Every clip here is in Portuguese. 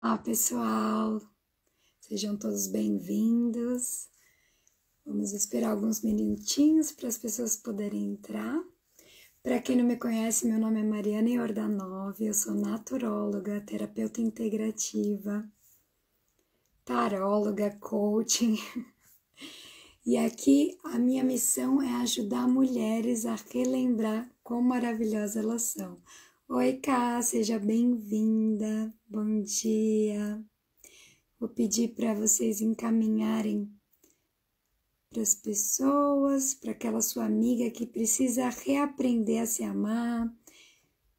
Olá, pessoal! Sejam todos bem-vindos. Vamos esperar alguns minutinhos para as pessoas poderem entrar. Para quem não me conhece, meu nome é Mariana Iordanov, eu sou naturóloga, terapeuta integrativa, taróloga, coaching. E aqui a minha missão é ajudar mulheres a relembrar quão maravilhosas elas são. Oi, Ká, seja bem-vinda, bom dia. Vou pedir para vocês encaminharem para as pessoas, para aquela sua amiga que precisa reaprender a se amar,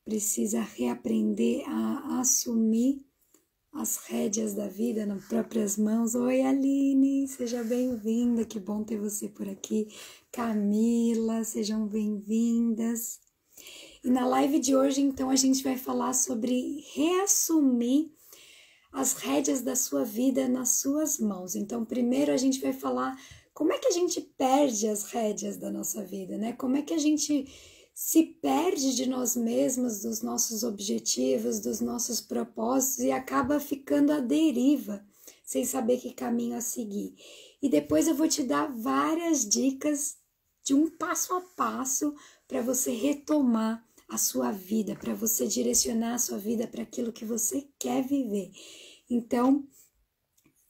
precisa reaprender a assumir as rédeas da vida nas próprias mãos. Oi, Aline, seja bem-vinda, que bom ter você por aqui. Camila, sejam bem-vindas. E na live de hoje, então, a gente vai falar sobre reassumir as rédeas da sua vida nas suas mãos. Então, primeiro a gente vai falar como é que a gente perde as rédeas da nossa vida, né? Como é que a gente se perde de nós mesmos, dos nossos objetivos, dos nossos propósitos e acaba ficando à deriva, sem saber que caminho a seguir. E depois eu vou te dar várias dicas de um passo a passo para você retomar a sua vida, para você direcionar a sua vida para aquilo que você quer viver. Então,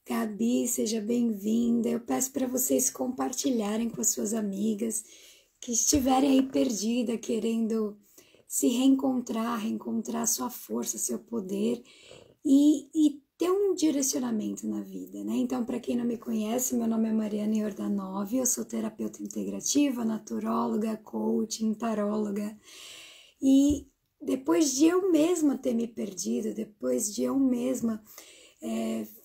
Gabi, seja bem-vinda. Eu peço para vocês compartilharem com as suas amigas que estiverem aí perdidas, querendo se reencontrar sua força, seu poder e ter um direcionamento na vida, né? Então, para quem não me conhece, meu nome é Mariana Iordanov, eu sou terapeuta integrativa, naturóloga, coaching, taróloga. E depois de eu mesma ter me perdido, depois de eu mesma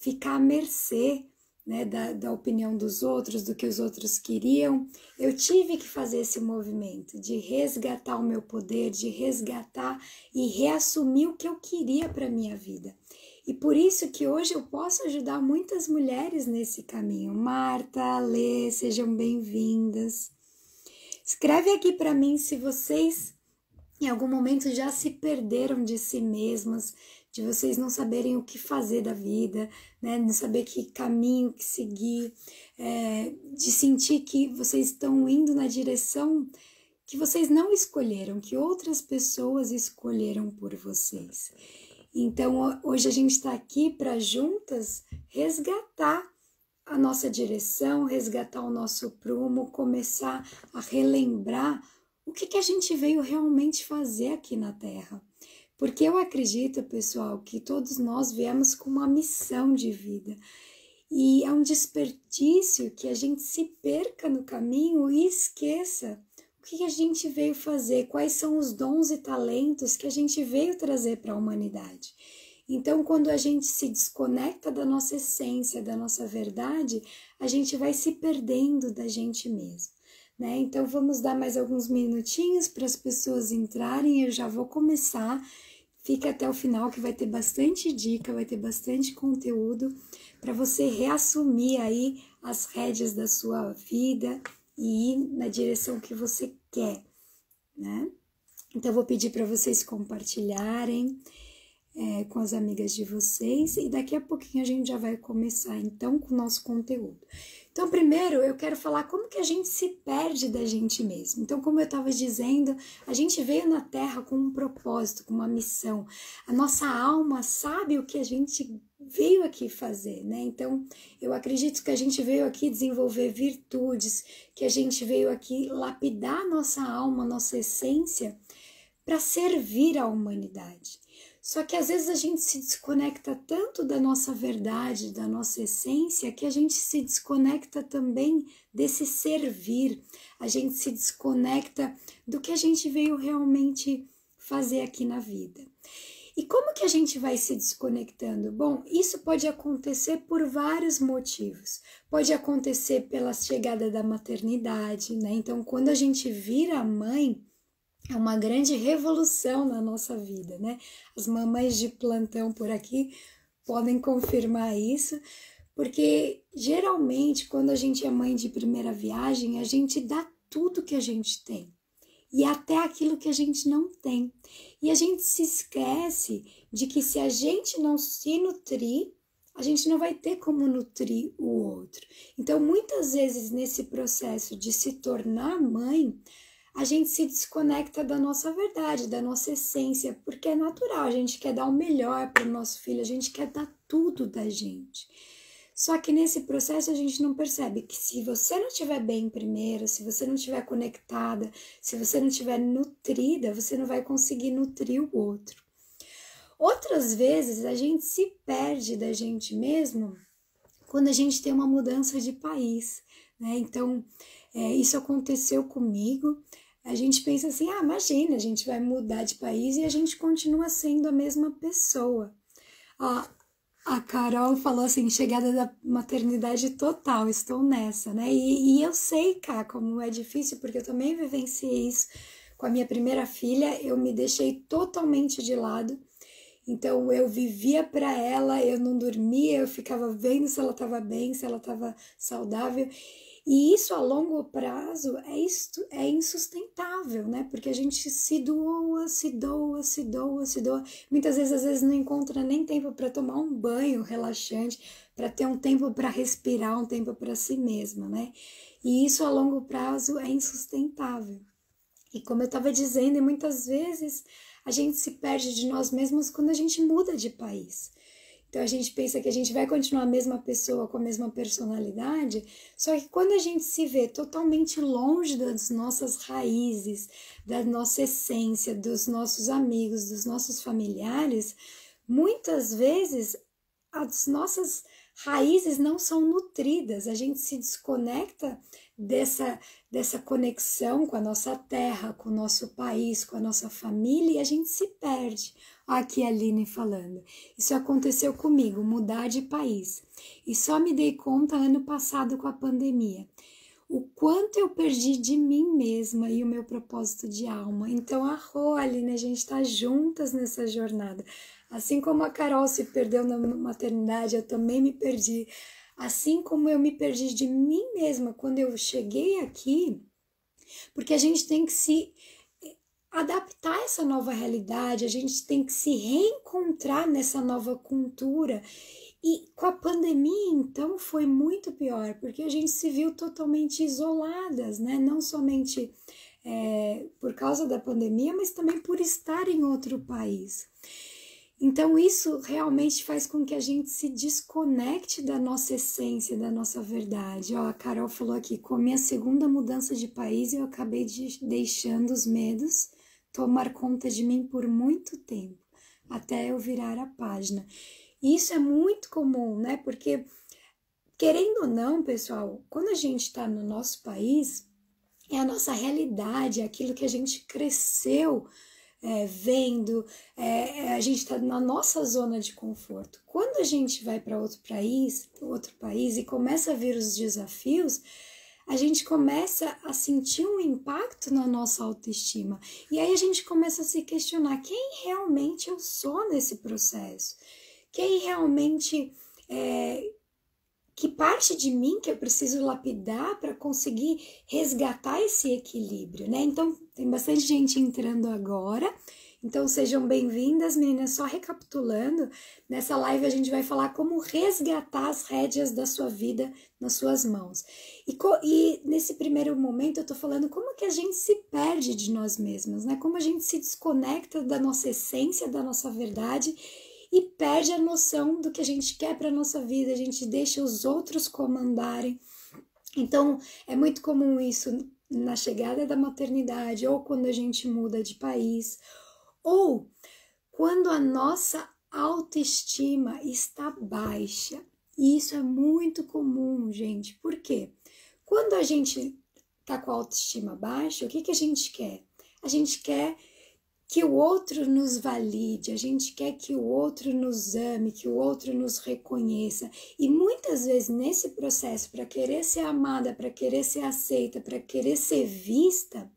ficar à mercê, né, da opinião dos outros, do que os outros queriam, eu tive que fazer esse movimento de resgatar o meu poder, de resgatar e reassumir o que eu queria para a minha vida. E por isso que hoje eu posso ajudar muitas mulheres nesse caminho. Marta, Lê, sejam bem-vindas. Escreve aqui para mim se vocês em algum momento já se perderam de si mesmas, de vocês não saberem o que fazer da vida, né? Não saber que caminho que seguir, de sentir que vocês estão indo na direção que vocês não escolheram, que outras pessoas escolheram por vocês. Então, hoje a gente está aqui para juntas resgatar a nossa direção, resgatar o nosso prumo, começar a relembrar o que a gente veio realmente fazer aqui na Terra. Porque eu acredito, pessoal, que todos nós viemos com uma missão de vida. E é um desperdício que a gente se perca no caminho e esqueça o que a gente veio fazer, quais são os dons e talentos que a gente veio trazer para a humanidade. Então, quando a gente se desconecta da nossa essência, da nossa verdade, a gente vai se perdendo da gente mesmo. Né? Então vamos dar mais alguns minutinhos para as pessoas entrarem, eu já vou começar, fica até o final que vai ter bastante dica, vai ter bastante conteúdo para você reassumir aí as rédeas da sua vida e ir na direção que você quer, né? Então eu vou pedir para vocês compartilharem com as amigas de vocês e daqui a pouquinho a gente já vai começar então com o nosso conteúdo. Então, primeiro eu quero falar como que a gente se perde da gente mesmo. Então, como eu estava dizendo, a gente veio na Terra com um propósito, com uma missão. A nossa alma sabe o que a gente veio aqui fazer, né? Então, eu acredito que a gente veio aqui desenvolver virtudes, que a gente veio aqui lapidar a nossa alma, a nossa essência, para servir à humanidade. Só que às vezes a gente se desconecta tanto da nossa verdade, da nossa essência, que a gente se desconecta também desse servir, a gente se desconecta do que a gente veio realmente fazer aqui na vida. E como que a gente vai se desconectando? Bom, isso pode acontecer por vários motivos. Pode acontecer pela chegada da maternidade, né? Então, quando a gente vira mãe, é uma grande revolução na nossa vida, né? As mamães de plantão por aqui podem confirmar isso, porque geralmente quando a gente é mãe de primeira viagem, a gente dá tudo que a gente tem. e até aquilo que a gente não tem. E a gente se esquece de que se a gente não se nutrir, a gente não vai ter como nutrir o outro. Então, muitas vezes, nesse processo de se tornar mãe, a gente se desconecta da nossa verdade, da nossa essência, porque é natural, a gente quer dar o melhor para o nosso filho, a gente quer dar tudo da gente. Só que nesse processo a gente não percebe que se você não estiver bem primeiro, se você não estiver conectada, se você não estiver nutrida, você não vai conseguir nutrir o outro. Outras vezes a gente se perde da gente mesmo quando a gente tem uma mudança de país, né? Então, isso aconteceu comigo. A gente pensa assim, imagina, a gente vai mudar de país e a gente continua sendo a mesma pessoa. A Carol falou assim, chegada da maternidade total, estou nessa, né? E eu sei, cá, como é difícil, porque eu também vivenciei isso com a minha primeira filha, eu me deixei totalmente de lado. Então eu vivia para ela, eu não dormia, eu ficava vendo se ela estava bem, se ela estava saudável. E isso a longo prazo é insustentável, né? Porque a gente se doa, se doa, se doa, se doa. Muitas vezes, às vezes, não encontra nem tempo para tomar um banho relaxante, para ter um tempo para respirar, um tempo para si mesma, né? E isso a longo prazo é insustentável. E como eu estava dizendo, muitas vezes a gente se perde de nós mesmos quando a gente muda de país. Então a gente pensa que a gente vai continuar a mesma pessoa com a mesma personalidade, só que quando a gente se vê totalmente longe das nossas raízes, da nossa essência, dos nossos amigos, dos nossos familiares, muitas vezes as nossas raízes não são nutridas, a gente se desconecta dessa conexão com a nossa terra, com o nosso país, com a nossa família e a gente se perde. Aqui a Aline falando. Isso aconteceu comigo, mudar de país. E só me dei conta ano passado com a pandemia. O quanto eu perdi de mim mesma e o meu propósito de alma. Então, Aline, a gente está juntas nessa jornada. Assim como a Carol se perdeu na maternidade, eu também me perdi. Assim como eu me perdi de mim mesma quando eu cheguei aqui, porque a gente tem que se adaptar a essa nova realidade, a gente tem que se reencontrar nessa nova cultura. E com a pandemia, então, foi muito pior, porque a gente se viu totalmente isoladas, né? Não somente por causa da pandemia, mas também por estar em outro país. Então, isso realmente faz com que a gente se desconecte da nossa essência, da nossa verdade. A Carol falou aqui, com a minha segunda mudança de país, eu acabei deixando os medos tomar conta de mim por muito tempo, até eu virar a página. E isso é muito comum, né? Porque, querendo ou não, pessoal, quando a gente está no nosso país, é a nossa realidade, é aquilo que a gente cresceu vendo, a gente está na nossa zona de conforto. Quando a gente vai para outro país e começa a ver os desafios, a gente começa a sentir um impacto na nossa autoestima. E aí a gente começa a se questionar quem realmente eu sou nesse processo. Quem realmente que parte de mim que eu preciso lapidar para conseguir resgatar esse equilíbrio, né? Então, tem bastante gente entrando agora. Então, sejam bem-vindas, meninas. Só recapitulando, nessa live a gente vai falar como resgatar as rédeas da sua vida nas suas mãos. E nesse primeiro momento eu tô falando como que a gente se perde de nós mesmas, né? Como a gente se desconecta da nossa essência, da nossa verdade e perde a noção do que a gente quer para a nossa vida, a gente deixa os outros comandarem. Então, é muito comum isso na chegada da maternidade, ou quando a gente muda de país, ou quando a nossa autoestima está baixa. E isso é muito comum, gente. Por quê? Quando a gente está com a autoestima baixa, o que a gente quer? A gente quer que o outro nos valide, a gente quer que o outro nos ame, que o outro nos reconheça. E muitas vezes nesse processo, para querer ser amada, para querer ser aceita, para querer ser vista,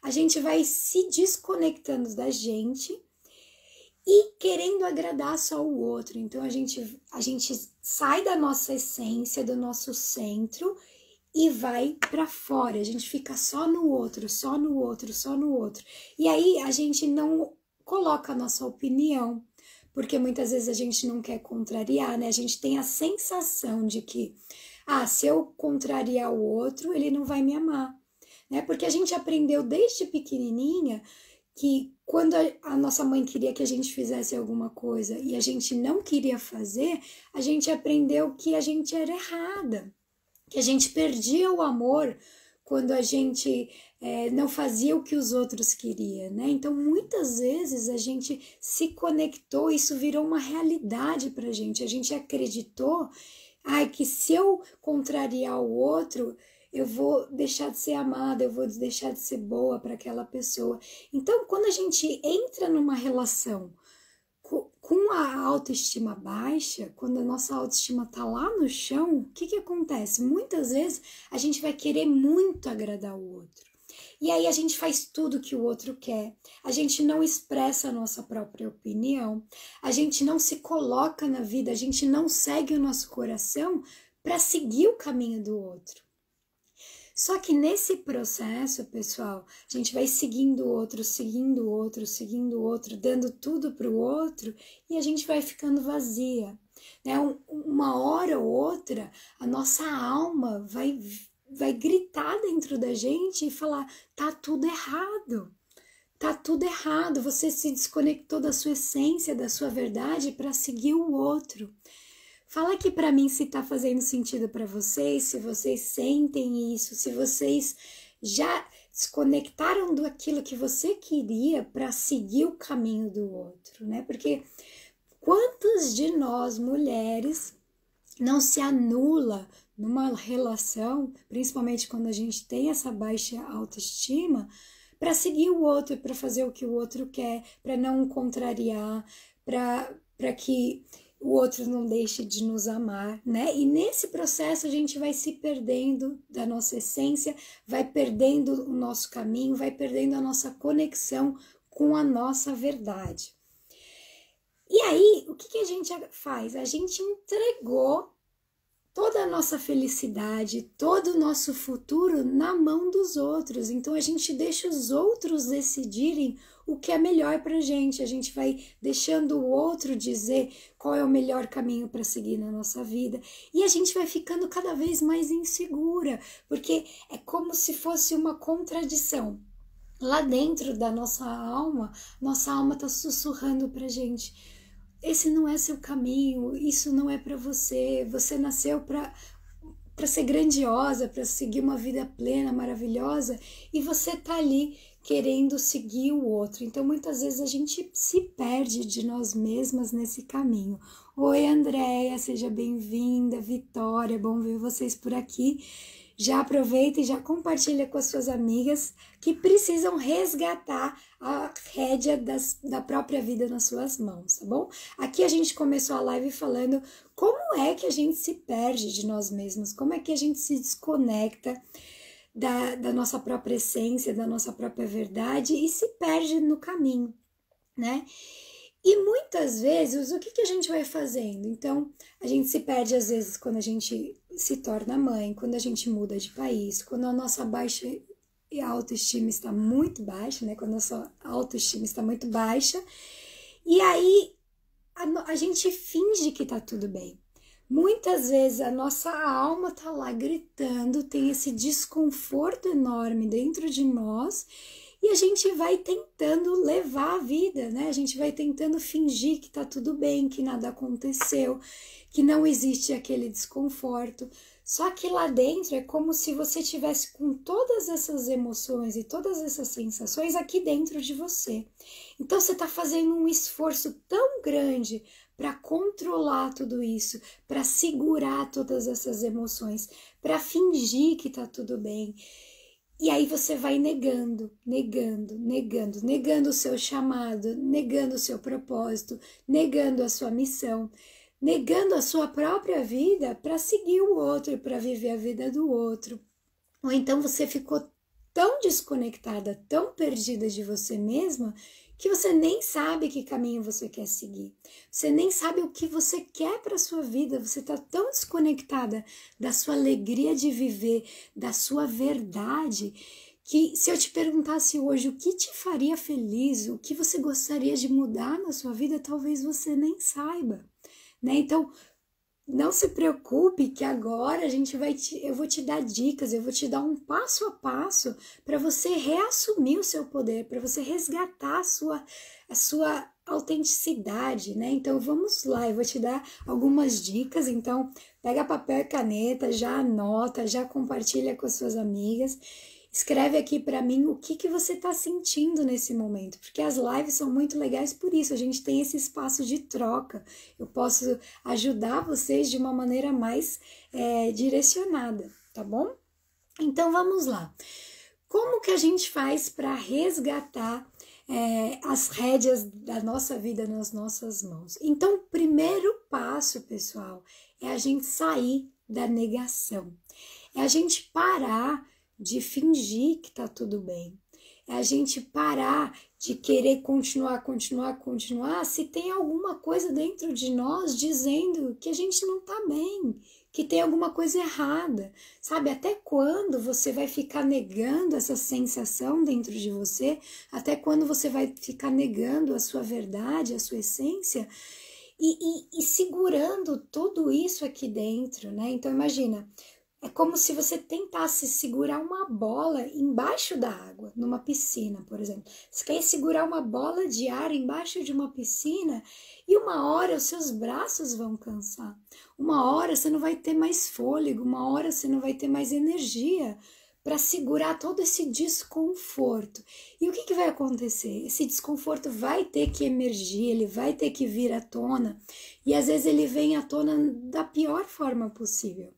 a gente vai se desconectando da gente e querendo agradar só o outro. Então a gente sai da nossa essência, do nosso centro e vai para fora, a gente fica só no outro, só no outro, só no outro. E aí a gente não coloca a nossa opinião, porque muitas vezes a gente não quer contrariar, né? A gente tem a sensação de que, se eu contrariar o outro, ele não vai me amar, né? Porque a gente aprendeu desde pequenininha que quando a nossa mãe queria que a gente fizesse alguma coisa e a gente não queria fazer, a gente aprendeu que a gente era errada, que a gente perdia o amor quando a gente não fazia o que os outros queriam, né? Então, muitas vezes a gente se conectou, isso virou uma realidade pra gente. A gente acreditou, que se eu contrariar o outro, eu vou deixar de ser amada, eu vou deixar de ser boa para aquela pessoa. Então, quando a gente entra numa relação com a autoestima baixa, quando a nossa autoestima tá lá no chão, o que acontece? Muitas vezes a gente vai querer muito agradar o outro. E aí a gente faz tudo que o outro quer, a gente não expressa a nossa própria opinião, a gente não se coloca na vida, a gente não segue o nosso coração para seguir o caminho do outro. Só que nesse processo, pessoal, a gente vai seguindo o outro, seguindo o outro, seguindo o outro, dando tudo para o outro e a gente vai ficando vazia, né? Uma hora ou outra, a nossa alma vai gritar dentro da gente e falar, tá tudo errado. Tá tudo errado, você se desconectou da sua essência, da sua verdade para seguir o outro. Fala aqui para mim se tá fazendo sentido para vocês, se vocês sentem isso, se vocês já desconectaram daquilo que você queria para seguir o caminho do outro, né? Porque quantas de nós, mulheres, não se anula numa relação, principalmente quando a gente tem essa baixa autoestima, para seguir o outro, para fazer o que o outro quer, para não contrariar, para que o outro não deixe de nos amar, né? E nesse processo a gente vai se perdendo da nossa essência, vai perdendo o nosso caminho, vai perdendo a nossa conexão com a nossa verdade. E aí, o que a gente faz? A gente entregou toda a nossa felicidade, todo o nosso futuro na mão dos outros. Então a gente deixa os outros decidirem o que é melhor pra gente. A gente vai deixando o outro dizer qual é o melhor caminho para seguir na nossa vida. E a gente vai ficando cada vez mais insegura, porque é como se fosse uma contradição. Lá dentro da nossa alma tá sussurrando pra gente: esse não é seu caminho, isso não é para você, você nasceu para ser grandiosa, para seguir uma vida plena, maravilhosa, e você tá ali querendo seguir o outro. Então, muitas vezes a gente se perde de nós mesmas nesse caminho. Oi, Andréia, seja bem-vinda, Vitória, bom ver vocês por aqui. Já aproveita e já compartilha com as suas amigas que precisam resgatar a rédea da própria vida nas suas mãos, tá bom? Aqui a gente começou a live falando como é que a gente se perde de nós mesmos, como é que a gente se desconecta da nossa própria essência, da nossa própria verdade e se perde no caminho, né? E muitas vezes, o que a gente vai fazendo? Então, a gente se perde às vezes quando a gente se torna mãe, quando a gente muda de país, quando a nossa baixa e autoestima está muito baixa, né? Quando a nossa autoestima está muito baixa. E aí, a gente finge que tá tudo bem. Muitas vezes a nossa alma tá lá gritando, tem esse desconforto enorme dentro de nós e a gente vai tentando levar a vida, né? A gente vai tentando fingir que tá tudo bem, que nada aconteceu, que não existe aquele desconforto. Só que lá dentro é como se você tivesse com todas essas emoções e todas essas sensações aqui dentro de você. Então você tá fazendo um esforço tão grande para controlar tudo isso, para segurar todas essas emoções, para fingir que tá tudo bem. E aí você vai negando o seu chamado, negando o seu propósito, negando a sua missão, negando a sua própria vida para seguir o outro, para viver a vida do outro. Ou então você ficou tão desconectada, tão perdida de você mesma, que você nem sabe que caminho você quer seguir. Você nem sabe o que você quer para sua vida. Você está tão desconectada da sua alegria de viver, da sua verdade, que se eu te perguntasse hoje o que te faria feliz, o que você gostaria de mudar na sua vida, talvez você nem saiba, né? Então, não se preocupe que agora eu vou te dar dicas, eu vou te dar um passo a passo para você reassumir o seu poder, para você resgatar a sua autenticidade, né? Então vamos lá, eu vou te dar algumas dicas, então pega papel e caneta, já anota, já compartilha com as suas amigas. Escreve aqui para mim o que você está sentindo nesse momento, porque as lives são muito legais por isso, a gente tem esse espaço de troca, eu posso ajudar vocês de uma maneira mais direcionada, tá bom? Então vamos lá. Como que a gente faz para resgatar as rédeas da nossa vida nas nossas mãos? Então, o primeiro passo, pessoal, é a gente sair da negação, é a gente parar de fingir que tá tudo bem. É a gente parar de querer continuar, se tem alguma coisa dentro de nós dizendo que a gente não tá bem, que tem alguma coisa errada, sabe? Até quando você vai ficar negando essa sensação dentro de você? Até quando você vai ficar negando a sua verdade, a sua essência? E segurando tudo isso aqui dentro, né? Então imagina, é como se você tentasse segurar uma bola embaixo da água, numa piscina, por exemplo. Você quer segurar uma bola de ar embaixo de uma piscina e uma hora os seus braços vão cansar. Uma hora você não vai ter mais fôlego, uma hora você não vai ter mais energia para segurar todo esse desconforto. E o que vai acontecer? Esse desconforto vai ter que emergir, ele vai ter que vir à tona. E às vezes ele vem à tona da pior forma possível.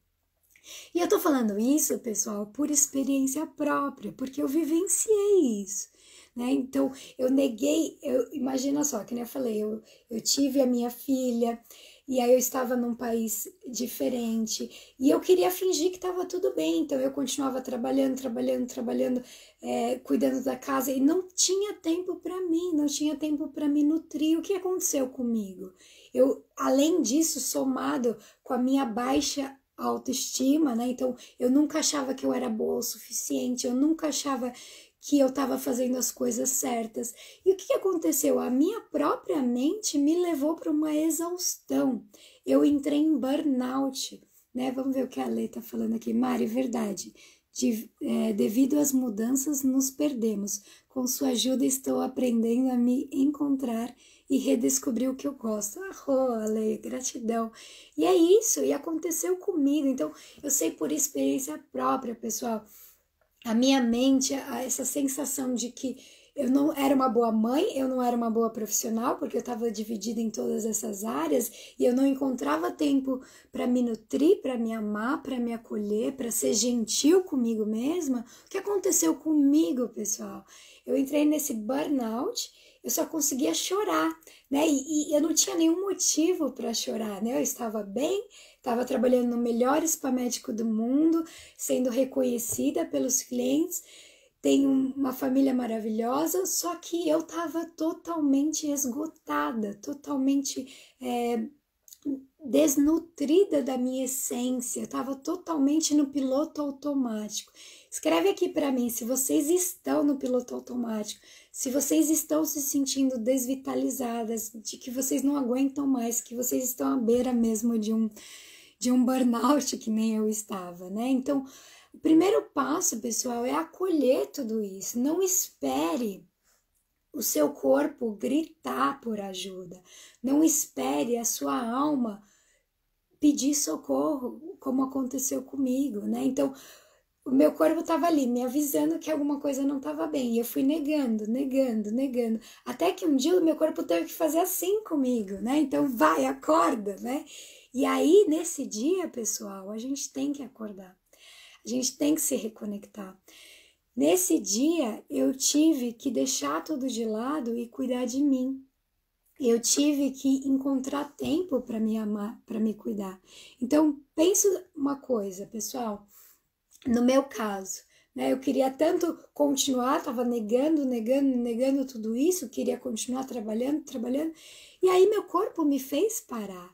E eu tô falando isso, pessoal, por experiência própria, porque eu vivenciei isso, né? Então, eu neguei, imagina só, que nem eu falei, eu tive a minha filha, e aí eu estava num país diferente, e eu queria fingir que estava tudo bem, então eu continuava trabalhando, cuidando da casa, e não tinha tempo para mim, não tinha tempo para me nutrir. O que aconteceu comigo? Eu, além disso, somado com a minha baixa autoestima, né? Então eu nunca achava que eu era boa o suficiente, eu nunca achava que eu estava fazendo as coisas certas. E o que aconteceu? A minha própria mente me levou para uma exaustão. Eu entrei em burnout, né? Vamos ver o que a Lê tá falando aqui. Mari, verdade. Devido às mudanças, nos perdemos. Com sua ajuda, estou aprendendo a me encontrar e redescobrir o que eu gosto. Ale, gratidão. E é isso, e aconteceu comigo. Então, eu sei por experiência própria, pessoal. A minha mente, essa sensação de que eu não era uma boa mãe, eu não era uma boa profissional, porque eu estava dividida em todas essas áreas e eu não encontrava tempo para me nutrir, para me amar, para me acolher, para ser gentil comigo mesma. O que aconteceu comigo, pessoal? Eu entrei nesse burnout, eu só conseguia chorar, né? E eu não tinha nenhum motivo para chorar, né? Eu estava bem, estava trabalhando no melhor spa médico do mundo, sendo reconhecida pelos clientes, tenho uma família maravilhosa, só que eu estava totalmente esgotada, totalmente desnutrida da minha essência, eu estava totalmente no piloto automático. Escreve aqui para mim se vocês estão no piloto automático, se vocês estão se sentindo desvitalizadas, de que vocês não aguentam mais, que vocês estão à beira mesmo de um burnout, que nem eu estava, né? Então, o primeiro passo, pessoal, é acolher tudo isso. Não espere o seu corpo gritar por ajuda. Não espere a sua alma pedir socorro, como aconteceu comigo, né? Então, o meu corpo estava ali me avisando que alguma coisa não estava bem. E eu fui negando. Até que um dia o meu corpo teve que fazer assim comigo, né? Então, vai, acorda, né? E aí, nesse dia, pessoal, a gente tem que acordar. A gente tem que se reconectar. Nesse dia, eu tive que deixar tudo de lado e cuidar de mim. Eu tive que encontrar tempo para me amar, para me cuidar. Então, pensa uma coisa, pessoal. No meu caso, né? Eu queria tanto continuar, estava negando tudo isso, queria continuar trabalhando, e aí meu corpo me fez parar.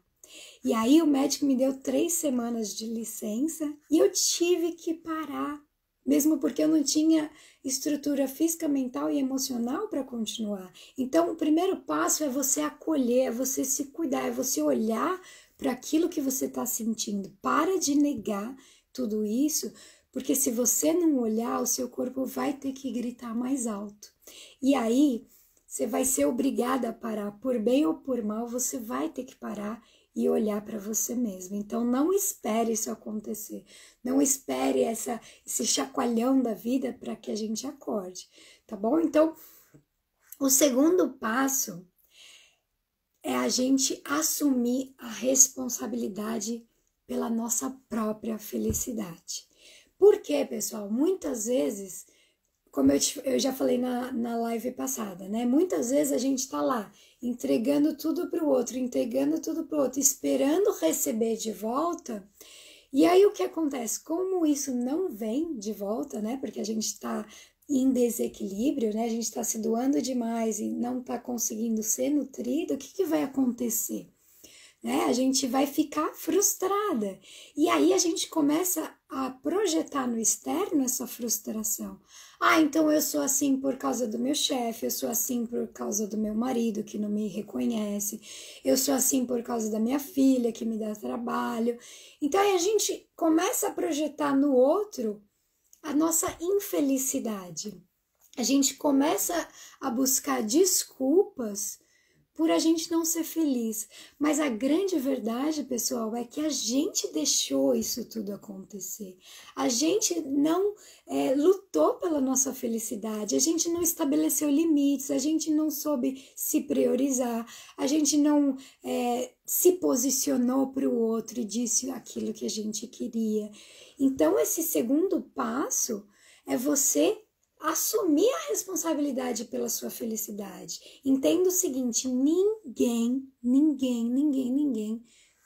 E aí o médico me deu 3 semanas de licença e eu tive que parar, mesmo porque eu não tinha estrutura física, mental e emocional para continuar. Então, o primeiro passo é você acolher, é você se cuidar, é você olhar para aquilo que você está sentindo. Para de negar tudo isso, porque se você não olhar, o seu corpo vai ter que gritar mais alto. E aí, você vai ser obrigada a parar, por bem ou por mal, você vai ter que parar e olhar para você mesmo. Então, não espere isso acontecer. Não espere esse chacoalhão da vida para que a gente acorde, tá bom? Então, o segundo passo é a gente assumir a responsabilidade pela nossa própria felicidade. Por quê, pessoal? Muitas vezes, como eu já falei na live passada, né? Muitas vezes a gente tá lá entregando tudo pro outro, esperando receber de volta. E aí o que acontece? Como isso não vem de volta, né? Porque a gente tá em desequilíbrio, né? A gente tá se doando demais e não tá conseguindo ser nutrido, o que vai acontecer? Né? A gente vai ficar frustrada. E aí a gente começa a projetar no externo essa frustração. Ah, então eu sou assim por causa do meu chefe, eu sou assim por causa do meu marido que não me reconhece, eu sou assim por causa da minha filha que me dá trabalho. Então aí a gente começa a projetar no outro a nossa infelicidade. A gente começa a buscar desculpas por a gente não ser feliz. Mas a grande verdade, pessoal, é que a gente deixou isso tudo acontecer. A gente não lutou pela nossa felicidade, a gente não estabeleceu limites, a gente não soube se priorizar, a gente não se posicionou para o outro e disse aquilo que a gente queria. Então, esse segundo passo é você assumir a responsabilidade pela sua felicidade. Entenda o seguinte, ninguém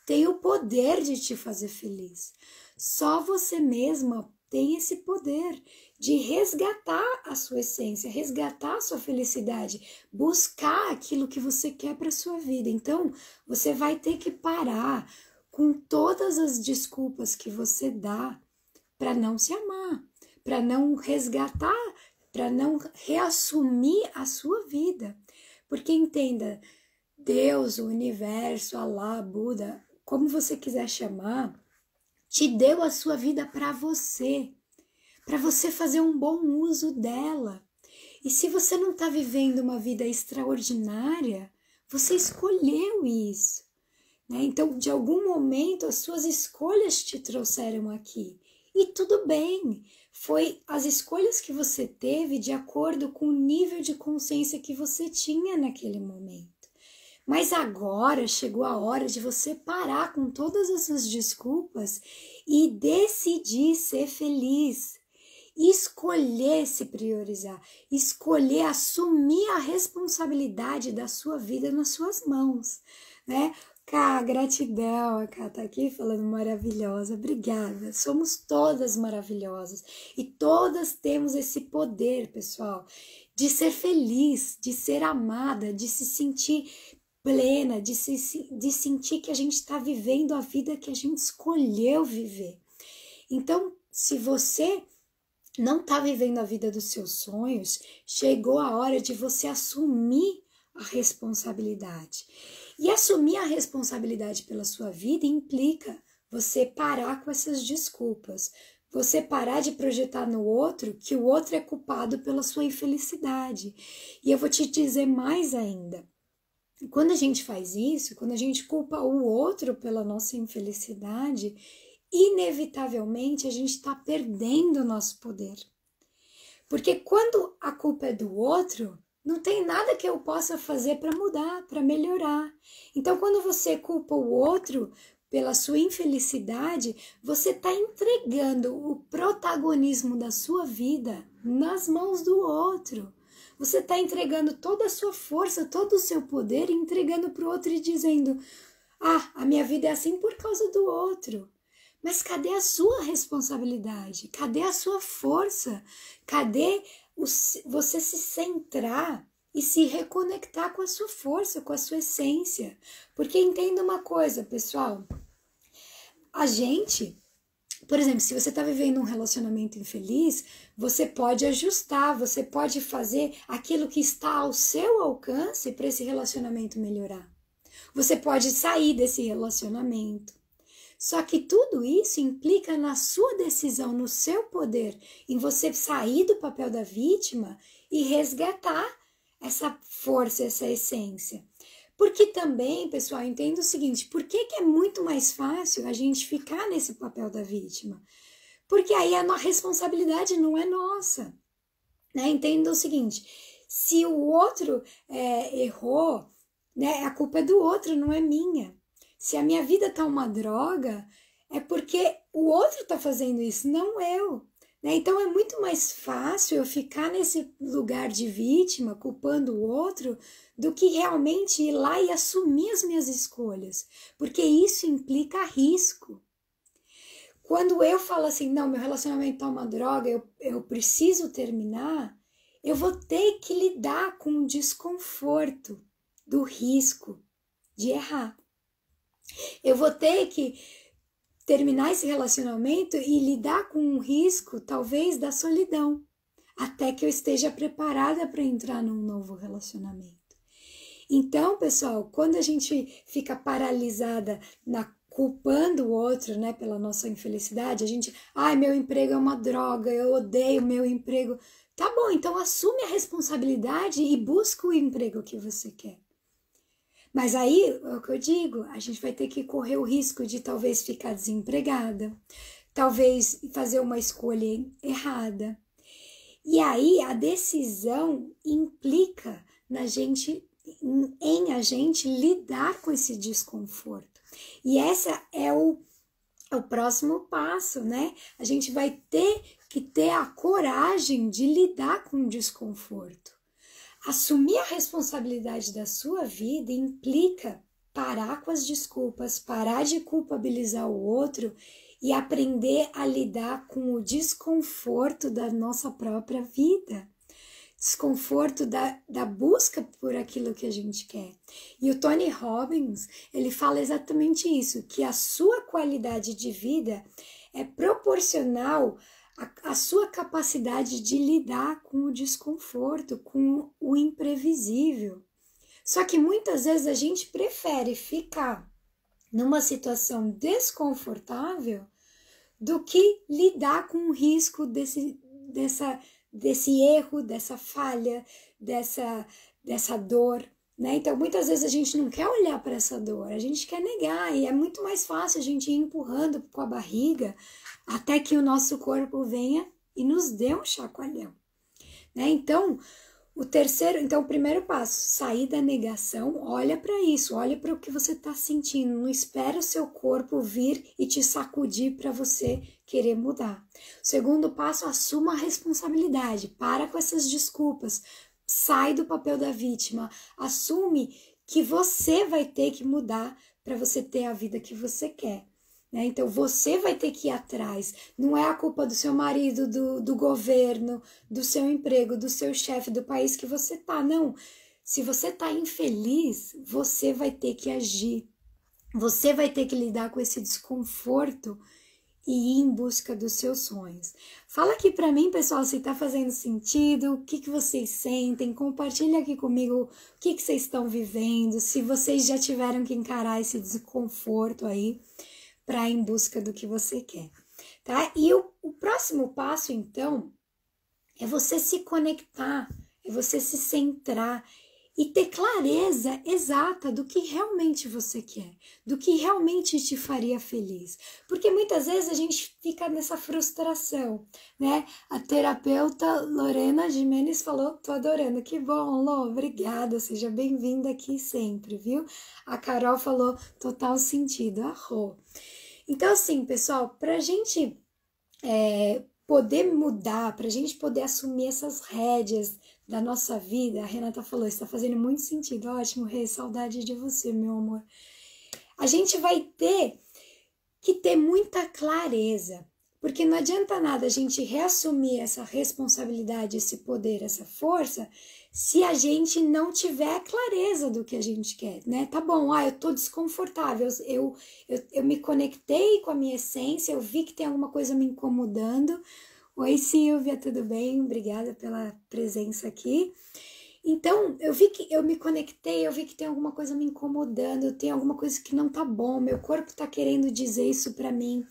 tem o poder de te fazer feliz. Só você mesma tem esse poder de resgatar a sua essência, resgatar a sua felicidade, buscar aquilo que você quer para a sua vida. Então, você vai ter que parar com todas as desculpas que você dá para não se amar, para não resgatar, para não reassumir a sua vida. Porque entenda, Deus, o universo, Alá, Buda, como você quiser chamar, te deu a sua vida para você fazer um bom uso dela. E se você não está vivendo uma vida extraordinária, você escolheu isso, né? Então, de algum momento, as suas escolhas te trouxeram aqui. E tudo bem, foi as escolhas que você teve de acordo com o nível de consciência que você tinha naquele momento. Mas agora chegou a hora de você parar com todas essas desculpas e decidir ser feliz. Escolher se priorizar, escolher assumir a responsabilidade da sua vida nas suas mãos, né? Cá, gratidão, a Cá tá aqui falando maravilhosa, obrigada. Somos todas maravilhosas e todas temos esse poder, pessoal, de ser feliz, de ser amada, de se sentir plena, de sentir que a gente está vivendo a vida que a gente escolheu viver. Então, se você não está vivendo a vida dos seus sonhos, chegou a hora de você assumir a responsabilidade. E assumir a responsabilidade pela sua vida implica você parar com essas desculpas, você parar de projetar no outro que o outro é culpado pela sua infelicidade. E eu vou te dizer mais ainda. Quando a gente faz isso, quando a gente culpa o outro pela nossa infelicidade, inevitavelmente a gente está perdendo o nosso poder. Porque quando a culpa é do outro, não tem nada que eu possa fazer para mudar, para melhorar. Então, quando você culpa o outro pela sua infelicidade, você está entregando o protagonismo da sua vida nas mãos do outro. Você está entregando toda a sua força, todo o seu poder, entregando para o outro e dizendo: ah, a minha vida é assim por causa do outro. Mas cadê a sua responsabilidade? Cadê a sua força? Cadê você se centrar e se reconectar com a sua força, com a sua essência? Porque entenda uma coisa, pessoal. A gente, por exemplo, se você está vivendo um relacionamento infeliz, você pode ajustar, você pode fazer aquilo que está ao seu alcance para esse relacionamento melhorar. Você pode sair desse relacionamento. Só que tudo isso implica na sua decisão, no seu poder, em você sair do papel da vítima e resgatar essa força, essa essência. Porque também, pessoal, entenda o seguinte, por que é muito mais fácil a gente ficar nesse papel da vítima? Porque aí a responsabilidade não é nossa. Né? Entenda o seguinte, se o outro errou, né, a culpa é do outro, não é minha. Se a minha vida tá uma droga, é porque o outro tá fazendo isso, não eu. Né? Então é muito mais fácil eu ficar nesse lugar de vítima, culpando o outro, do que realmente ir lá e assumir as minhas escolhas. Porque isso implica risco. Quando eu falo assim, não, meu relacionamento tá uma droga, eu preciso terminar, eu vou ter que lidar com o desconforto do risco de errar. Eu vou ter que terminar esse relacionamento e lidar com o risco, talvez, da solidão, até que eu esteja preparada para entrar num novo relacionamento. Então, pessoal, quando a gente fica paralisada culpando o outro, né, pela nossa infelicidade, a gente, meu emprego é uma droga, eu odeio meu emprego. Tá bom, então assume a responsabilidade e busca o emprego que você quer. Mas aí, é o que eu digo, a gente vai ter que correr o risco de talvez ficar desempregada, talvez fazer uma escolha errada. E aí a decisão implica em a gente lidar com esse desconforto. E esse é o próximo passo, né? A gente vai ter que ter a coragem de lidar com o desconforto. Assumir a responsabilidade da sua vida implica parar com as desculpas, parar de culpabilizar o outro e aprender a lidar com o desconforto da nossa própria vida. Desconforto da busca por aquilo que a gente quer. E o Tony Robbins, ele fala exatamente isso, que a sua qualidade de vida é proporcional a sua capacidade de lidar com o desconforto, com o imprevisível. Só que muitas vezes a gente prefere ficar numa situação desconfortável do que lidar com o risco desse erro, dessa falha, dessa dor. Né? Então, muitas vezes a gente não quer olhar para essa dor, a gente quer negar, e é muito mais fácil a gente ir empurrando com a barriga até que o nosso corpo venha e nos dê um chacoalhão. Né? Então, o primeiro passo, sair da negação, olha para isso, olha para o que você está sentindo, não espera o seu corpo vir e te sacudir para você querer mudar. O segundo passo, assuma a responsabilidade, para com essas desculpas, sai do papel da vítima, assume que você vai ter que mudar para você ter a vida que você quer. Né? Então você vai ter que ir atrás, não é a culpa do seu marido, do governo, do seu emprego, do seu chefe, do país que você tá, não. Se você tá infeliz, você vai ter que agir, você vai ter que lidar com esse desconforto e ir em busca dos seus sonhos. Fala aqui pra mim, pessoal, se tá fazendo sentido, o que vocês sentem, compartilha aqui comigo o que vocês estão vivendo, se vocês já tiveram que encarar esse desconforto aí para ir em busca do que você quer, tá? E o próximo passo, então, é você se conectar, é você se centrar e ter clareza exata do que realmente você quer, do que realmente te faria feliz. Porque muitas vezes a gente fica nessa frustração, né? A terapeuta Lorena Gimenez falou, tô adorando, que bom, Lô, obrigada, seja bem-vinda aqui sempre, viu? A Carol falou, total sentido, arrou. Então, assim, pessoal, pra gente poder mudar, pra gente poder assumir essas rédeas da nossa vida, a Renata falou, está fazendo muito sentido, ótimo, Rê, saudade de você, meu amor. A gente vai ter que ter muita clareza. Porque não adianta nada a gente reassumir essa responsabilidade, esse poder, essa força, se a gente não tiver clareza do que a gente quer, né? Tá bom, eu tô desconfortável, eu me conectei com a minha essência, eu vi que tem alguma coisa me incomodando. Oi, Silvia, tudo bem? Obrigada pela presença aqui. Então, eu vi que eu me conectei, eu vi que tem alguma coisa me incomodando, tem alguma coisa que não tá bom, meu corpo tá querendo dizer isso pra mim.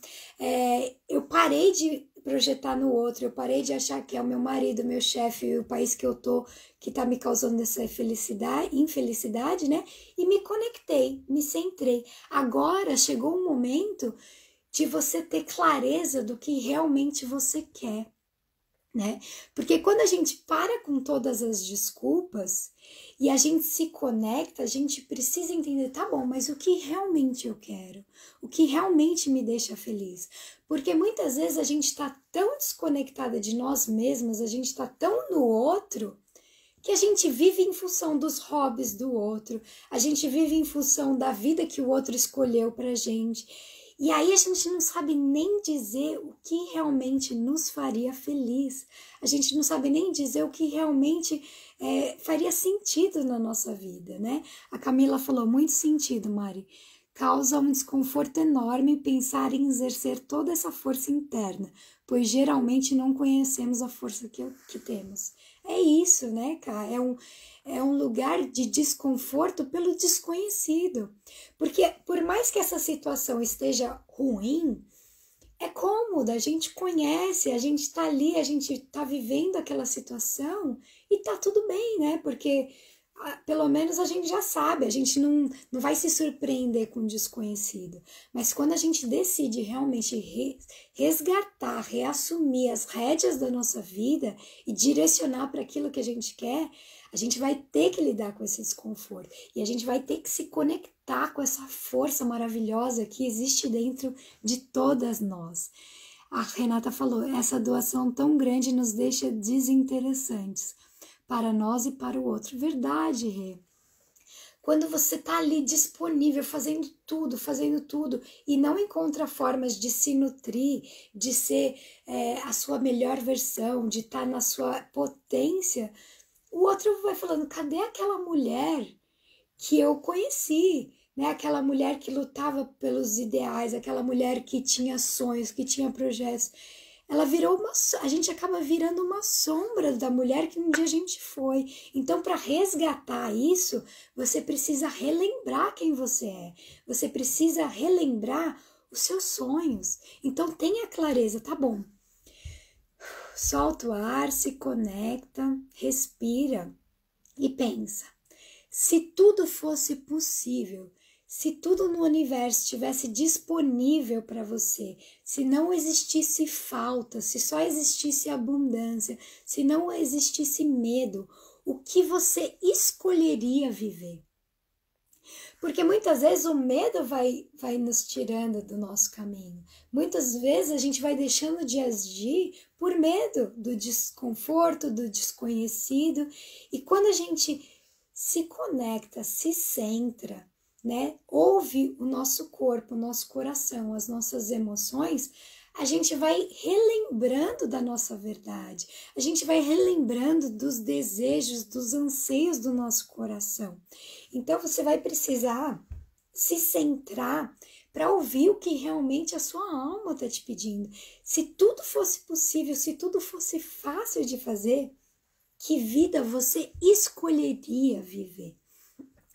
Eu parei de projetar no outro, eu parei de achar que é o meu marido, meu chefe, o país que eu tô, que tá me causando essa infelicidade, né? E me conectei, me centrei. Agora chegou um momento de você ter clareza do que realmente você quer. Né? Porque quando a gente para com todas as desculpas e a gente se conecta, a gente precisa entender, tá bom, mas o que realmente eu quero? O que realmente me deixa feliz? Porque muitas vezes a gente está tão desconectada de nós mesmos, a gente está tão no outro, que a gente vive em função dos hobbies do outro, a gente vive em função da vida que o outro escolheu pra gente. E aí a gente não sabe nem dizer o que realmente nos faria feliz. A gente não sabe nem dizer o que realmente faria sentido na nossa vida, né? A Camila falou, muito sentido, Mari. Causa um desconforto enorme pensar em exercer toda essa força interna, pois geralmente não conhecemos a força que temos. É isso, né, cara? É um lugar de desconforto pelo desconhecido. Porque por mais que essa situação esteja ruim, é cômodo, a gente conhece, a gente tá ali, a gente tá vivendo aquela situação e tá tudo bem, né? Porque pelo menos a gente já sabe, a gente não vai se surpreender com o desconhecido. Mas quando a gente decide realmente resgatar, reassumir as rédeas da nossa vida e direcionar para aquilo que a gente quer, a gente vai ter que lidar com esse desconforto. E a gente vai ter que se conectar com essa força maravilhosa que existe dentro de todas nós. A Renata falou, essa doação tão grande nos deixa desinteressantes para nós e para o outro. Verdade, Rê. Quando você tá ali disponível, fazendo tudo, e não encontra formas de se nutrir, de ser a sua melhor versão, de estar na sua potência, o outro vai falando, cadê aquela mulher que eu conheci? Né? Aquela mulher que lutava pelos ideais, aquela mulher que tinha sonhos, que tinha projetos. Ela virou a gente acaba virando uma sombra da mulher que um dia a gente foi. Então, para resgatar isso, você precisa relembrar quem você é. Você precisa relembrar os seus sonhos. Então, tenha clareza, tá bom. Solta o ar, se conecta, respira e pensa. Se tudo fosse possível, se tudo no universo estivesse disponível para você, se não existisse falta, se só existisse abundância, se não existisse medo, o que você escolheria viver? Porque muitas vezes o medo vai nos tirando do nosso caminho. Muitas vezes a gente vai deixando de agir por medo do desconforto, do desconhecido. E quando a gente se conecta, se centra, né? Ouve o nosso corpo, o nosso coração, as nossas emoções, a gente vai relembrando da nossa verdade, a gente vai relembrando dos desejos, dos anseios do nosso coração. Então você vai precisar se centrar para ouvir o que realmente a sua alma está te pedindo. Se tudo fosse possível, se tudo fosse fácil de fazer, que vida você escolheria viver?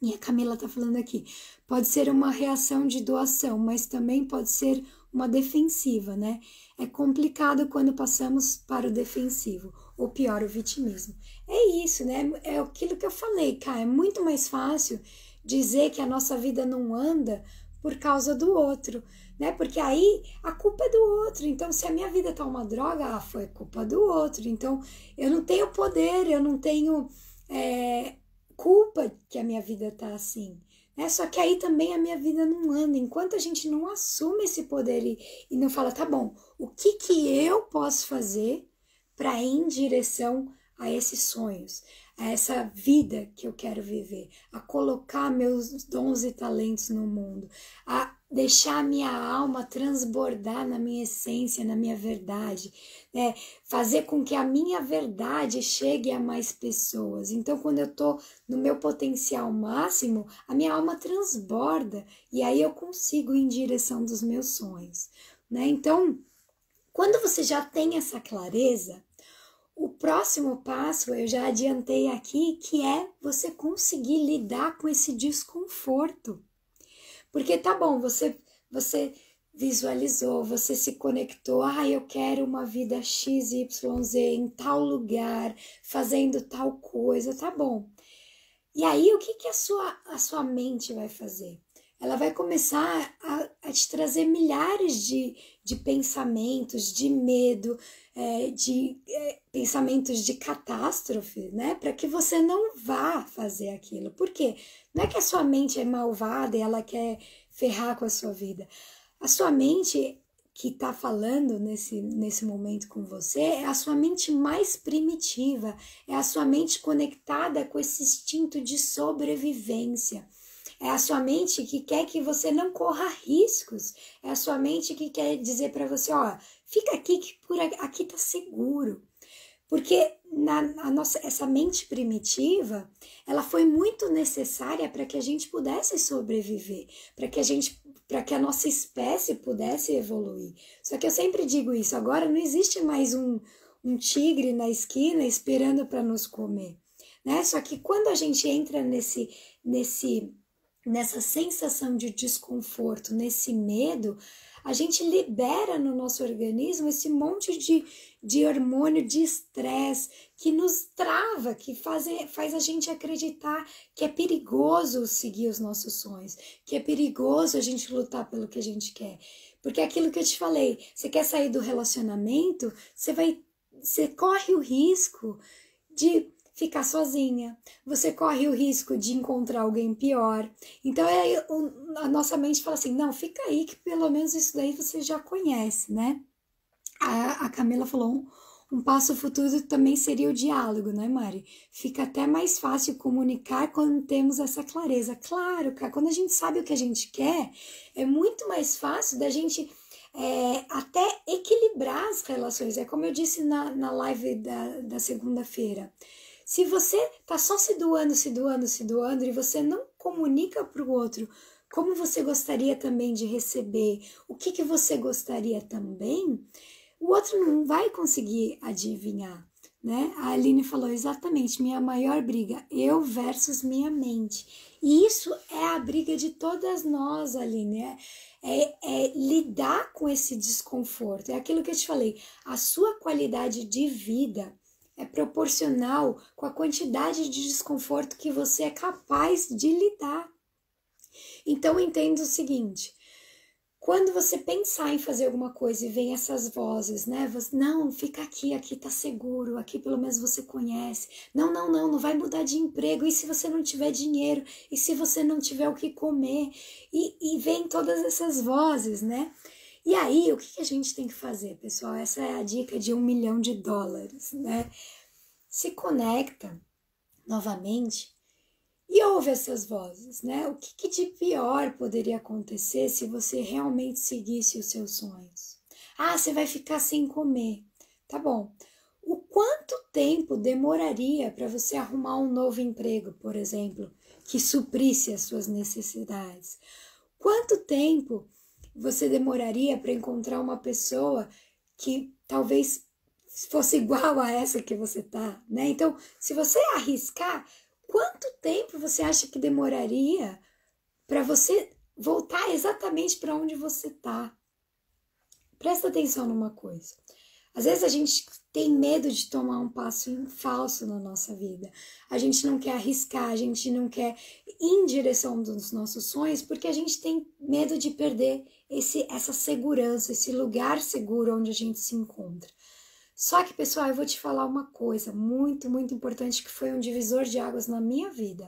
E a Camila está falando aqui, pode ser uma reação de doação, mas também pode ser uma defensiva, né? É complicado quando passamos para o defensivo, ou pior, o vitimismo. É isso, né? É aquilo que eu falei, cara, é muito mais fácil dizer que a nossa vida não anda por causa do outro, né? Porque aí a culpa é do outro. Então, se a minha vida tá uma droga, foi culpa do outro. Então, eu não tenho poder, eu não tenho culpa que a minha vida tá assim. Né? Só que aí também a minha vida não anda. Enquanto a gente não assume esse poder e não fala, tá bom, o que eu posso fazer para ir em direção a esses sonhos, a essa vida que eu quero viver, a colocar meus dons e talentos no mundo, a deixar a minha alma transbordar na minha essência, na minha verdade, né? Fazer com que a minha verdade chegue a mais pessoas. Então, quando eu estou no meu potencial máximo, a minha alma transborda e aí eu consigo ir em direção dos meus sonhos, né? Então, quando você já tem essa clareza, o próximo passo eu já adiantei aqui, que é você conseguir lidar com esse desconforto. Porque tá bom, você visualizou, você se conectou, eu quero uma vida XYZ em tal lugar, fazendo tal coisa, tá bom. E aí, o que, que a sua mente vai fazer? Ela vai começar a te trazer milhares de pensamentos, de medo, pensamentos de catástrofe, né? Para que você não vá fazer aquilo. Por quê? Não é que a sua mente é malvada e ela quer ferrar com a sua vida. A sua mente que está falando nesse momento com você é a sua mente mais primitiva, é a sua mente conectada com esse instinto de sobrevivência. É a sua mente que quer que você não corra riscos. É a sua mente que quer dizer para você, fica aqui que por aqui tá seguro. Porque essa mente primitiva, ela foi muito necessária para que a gente pudesse sobreviver, para que a nossa espécie pudesse evoluir. Só que eu sempre digo isso, agora não existe mais um tigre na esquina esperando para nos comer, né? Só que quando a gente entra nessa sensação de desconforto, nesse medo, a gente libera no nosso organismo esse monte de hormônio de estresse que nos trava, que faz a gente acreditar que é perigoso seguir os nossos sonhos, que é perigoso a gente lutar pelo que a gente quer. Porque é aquilo que eu te falei, você quer sair do relacionamento, você corre o risco de ficar sozinha, você corre o risco de encontrar alguém pior. Então a nossa mente fala assim, não, fica aí que pelo menos isso daí você já conhece, né? A Camila falou, um passo futuro também seria o diálogo, né, Mari? Fica até mais fácil comunicar quando temos essa clareza. Claro, cara, quando a gente sabe o que a gente quer, é muito mais fácil da gente até equilibrar as relações. É como eu disse na live da segunda-feira. Se você tá só se doando e você não comunica para o outro como você gostaria também de receber, o que você gostaria também, o outro não vai conseguir adivinhar, né? A Aline falou exatamente, minha maior briga, eu versus minha mente. E isso é a briga de todas nós, Aline, é lidar com esse desconforto. É aquilo que eu te falei, a sua qualidade de vida é proporcional com a quantidade de desconforto que você é capaz de lidar. Então, entenda o seguinte, quando você pensar em fazer alguma coisa e vem essas vozes, né? Não, fica aqui tá seguro, aqui pelo menos você conhece. Não vai mudar de emprego. E se você não tiver dinheiro? E se você não tiver o que comer? E vem todas essas vozes, né? E aí, o que a gente tem que fazer, pessoal? Essa é a dica de $1 milhão, né? Se conecta novamente e ouve essas vozes, né? O que de pior poderia acontecer se você realmente seguisse os seus sonhos? Você vai ficar sem comer. Tá bom. O quanto tempo demoraria para você arrumar um novo emprego, por exemplo, que suprisse as suas necessidades? Quanto tempo você demoraria para encontrar uma pessoa que talvez fosse igual a essa que você tá, né? Então, se você arriscar, quanto tempo você acha que demoraria para você voltar exatamente para onde você tá? Presta atenção numa coisa. Às vezes a gente tem medo de tomar um passo em falso na nossa vida. A gente não quer arriscar, a gente não quer ir em direção dos nossos sonhos porque a gente tem medo de perder essa segurança, esse lugar seguro onde a gente se encontra. Só que, pessoal, eu vou te falar uma coisa muito, muito importante que foi um divisor de águas na minha vida.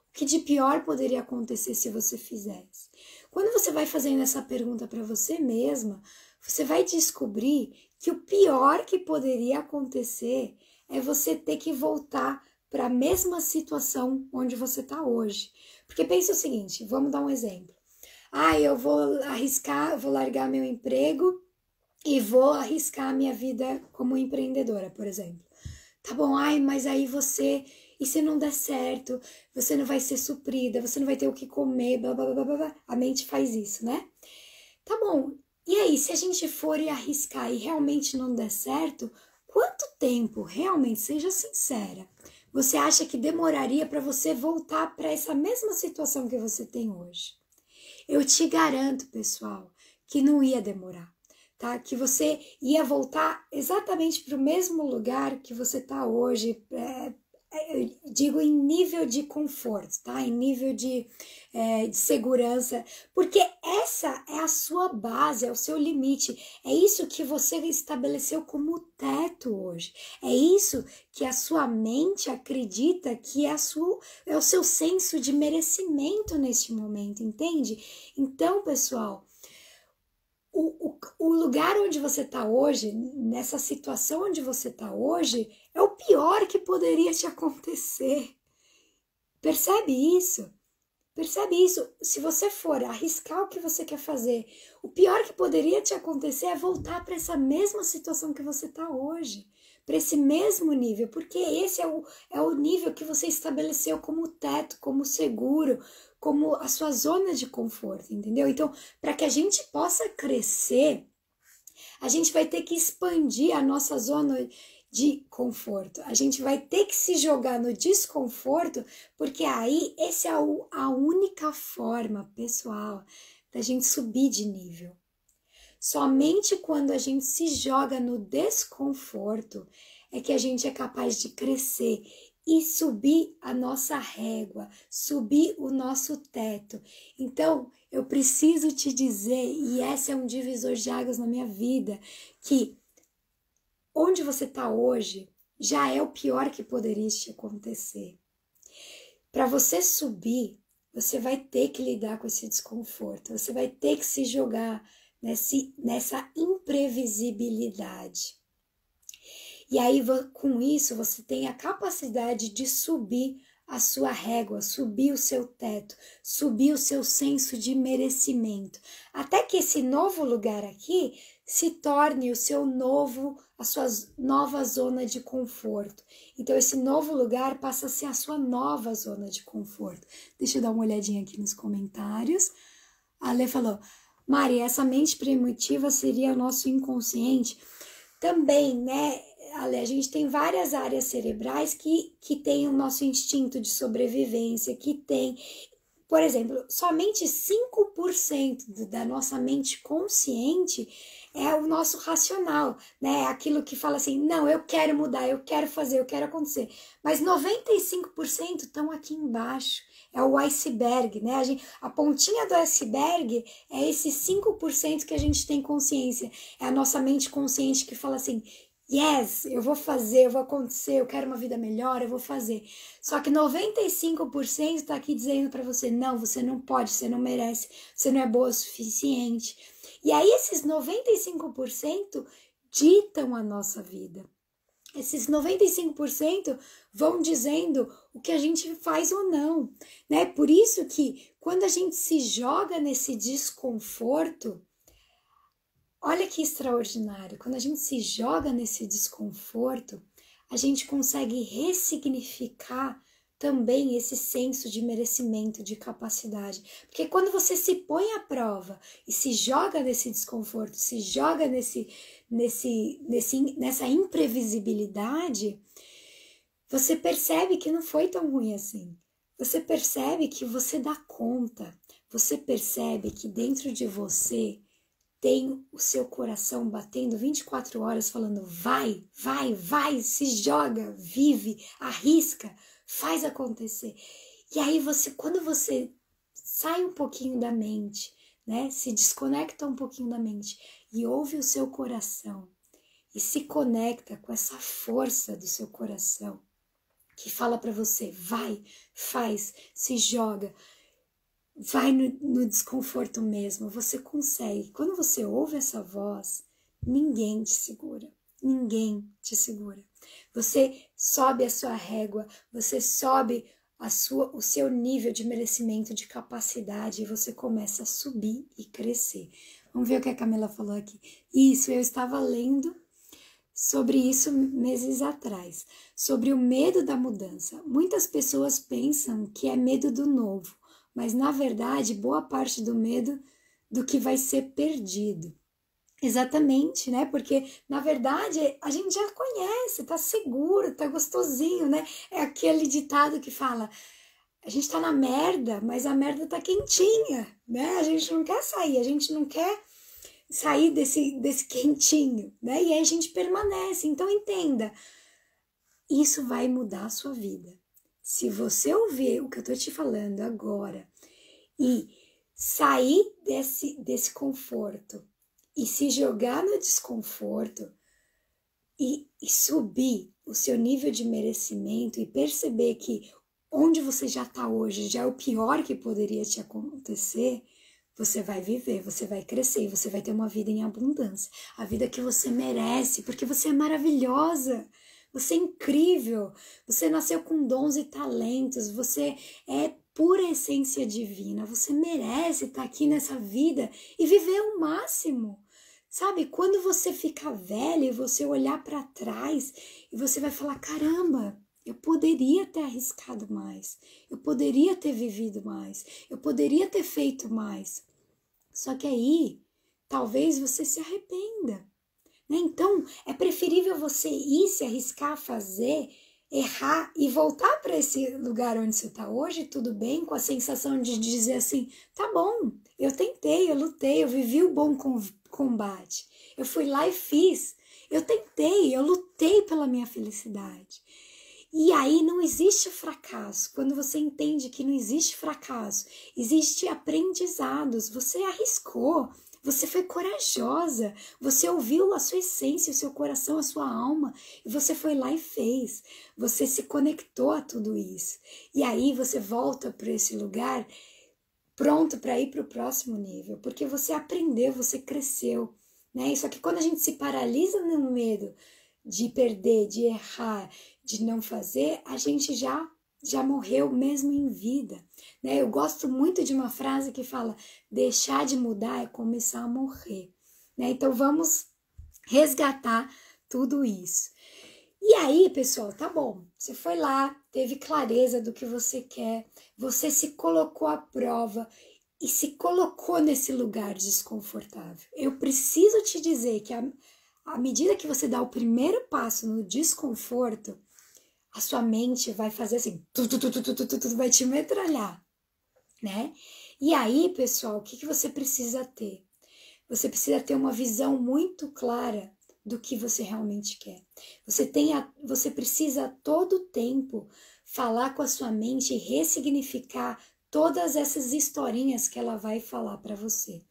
O que de pior poderia acontecer se você fizesse? Quando você vai fazendo essa pergunta para você mesma, você vai descobrir que o pior que poderia acontecer é você ter que voltar para a mesma situação onde você está hoje. Porque pensa o seguinte, vamos dar um exemplo. eu vou arriscar, eu vou largar meu emprego e vou arriscar a minha vida como empreendedora, por exemplo. Tá bom, mas aí e se não der certo, você não vai ser suprida, você não vai ter o que comer, blá, blá, blá, blá, blá. A mente faz isso, né? Tá bom, e aí, se a gente for e arriscar e realmente não der certo, quanto tempo, realmente, seja sincera, você acha que demoraria para você voltar para essa mesma situação que você tem hoje? Eu te garanto, pessoal, que não ia demorar, tá? Que você ia voltar exatamente para o mesmo lugar que você está hoje, eu digo em nível de conforto, tá? Em nível de segurança, porque essa é a sua base, é o seu limite, é isso que você estabeleceu como teto hoje, é isso que a sua mente acredita que é o seu senso de merecimento neste momento, entende? Então, pessoal, o lugar onde você está hoje, nessa situação onde você está hoje, é o pior que poderia te acontecer. Percebe isso? Percebe isso? Se você for arriscar o que você quer fazer, o pior que poderia te acontecer é voltar para essa mesma situação que você está hoje, para esse mesmo nível, porque esse é o nível que você estabeleceu como teto, como seguro, como a sua zona de conforto, entendeu? Então, para que a gente possa crescer, a gente vai ter que expandir a nossa zona de conforto. A gente vai ter que se jogar no desconforto, porque aí essa é a única forma, pessoal, da gente subir de nível. Somente quando a gente se joga no desconforto é que a gente é capaz de crescer e subir a nossa régua, subir o nosso teto. Então, eu preciso te dizer, e esse é um divisor de águas na minha vida, que onde você está hoje já é o pior que poderia te acontecer. Para você subir, você vai ter que lidar com esse desconforto, você vai ter que se jogar nessa imprevisibilidade. E aí, com isso, você tem a capacidade de subir a sua régua, subir o seu teto, subir o seu senso de merecimento, até que esse novo lugar aqui se torne a sua nova zona de conforto. Então, esse novo lugar passa a ser a sua nova zona de conforto. Deixa eu dar uma olhadinha aqui nos comentários. A Lê falou, Mari, essa mente primitiva seria o nosso inconsciente? Também, né, Ale, a gente tem várias áreas cerebrais que tem o nosso instinto de sobrevivência, que tem, por exemplo, somente 5% da nossa mente consciente é o nosso racional, né? Aquilo que fala assim, não, eu quero mudar, eu quero fazer, eu quero acontecer. Mas 95% estão aqui embaixo. É o iceberg, né? A pontinha do iceberg é esses 5% que a gente tem consciência. É a nossa mente consciente que fala assim, yes, eu vou fazer, eu vou acontecer, eu quero uma vida melhor, eu vou fazer. Só que 95% está aqui dizendo para você, não, você não pode, você não merece, você não é boa o suficiente. E aí esses 95% ditam a nossa vida. Esses 95% vão dizendo o que a gente faz ou não, né? Por isso que quando a gente se joga nesse desconforto, olha que extraordinário, quando a gente se joga nesse desconforto, a gente consegue ressignificar também esse senso de merecimento, de capacidade. Porque quando você se põe à prova e se joga nesse desconforto, se joga nessa imprevisibilidade, você percebe que não foi tão ruim assim. Você percebe que você dá conta. Você percebe que dentro de você tem o seu coração batendo 24 horas falando vai, vai, vai, se joga, vive, arrisca, faz acontecer. E aí quando você sai um pouquinho da mente, né, se desconecta um pouquinho da mente e ouve o seu coração e se conecta com essa força do seu coração que fala para você, vai, faz, se joga, vai no desconforto mesmo, você consegue. Quando você ouve essa voz, ninguém te segura, ninguém te segura. Você sobe a sua régua, você sobe o seu nível de merecimento, de capacidade, e você começa a subir e crescer. Vamos ver o que a Camila falou aqui. Isso, eu estava lendo sobre isso meses atrás, sobre o medo da mudança. Muitas pessoas pensam que é medo do novo, mas na verdade, boa parte do medo do que vai ser perdido. Exatamente, né? Porque, na verdade, a gente já conhece, tá seguro, tá gostosinho, né? É aquele ditado que fala, a gente tá na merda, mas a merda tá quentinha, né? A gente não quer sair, a gente não quer sair desse quentinho, né? E aí a gente permanece. Então, entenda, isso vai mudar a sua vida. Se você ouvir o que eu tô te falando agora e sair desse conforto, e se jogar no desconforto e subir o seu nível de merecimento e perceber que onde você já está hoje já é o pior que poderia te acontecer, você vai viver, você vai crescer, você vai ter uma vida em abundância. A vida que você merece, porque você é maravilhosa, você é incrível, você nasceu com dons e talentos, você é pura essência divina, você merece estar aqui nessa vida e viver o máximo. Sabe, quando você ficar velho e você olhar para trás e você vai falar, caramba, eu poderia ter arriscado mais, eu poderia ter vivido mais, eu poderia ter feito mais. Só que aí, talvez você se arrependa, né? Então, é preferível você ir se arriscar a fazer, errar e voltar para esse lugar onde você está hoje, tudo bem, com a sensação de dizer assim, tá bom, eu tentei, eu lutei, eu vivi o bom combate, eu fui lá e fiz, eu tentei, eu lutei pela minha felicidade. E aí não existe fracasso. Quando você entende que não existe fracasso, existe aprendizados, você arriscou, você foi corajosa, você ouviu a sua essência, o seu coração, a sua alma, e você foi lá e fez. Você se conectou a tudo isso. E aí você volta para esse lugar pronto para ir para o próximo nível, porque você aprendeu, você cresceu, né? Só que quando a gente se paralisa no medo de perder, de errar, de não fazer, a gente já morreu mesmo em vida, né? Eu gosto muito de uma frase que fala, deixar de mudar é começar a morrer, né? Então vamos resgatar tudo isso. E aí, pessoal, tá bom, você foi lá, teve clareza do que você quer, você se colocou à prova e se colocou nesse lugar desconfortável. Eu preciso te dizer que à medida que você dá o primeiro passo no desconforto, a sua mente vai fazer assim, vai te metralhar, né? E aí, pessoal, o que você precisa ter? Você precisa ter uma visão muito clara do que você realmente quer. Você precisa a todo tempo falar com a sua mente e ressignificar todas essas historinhas que ela vai falar para você.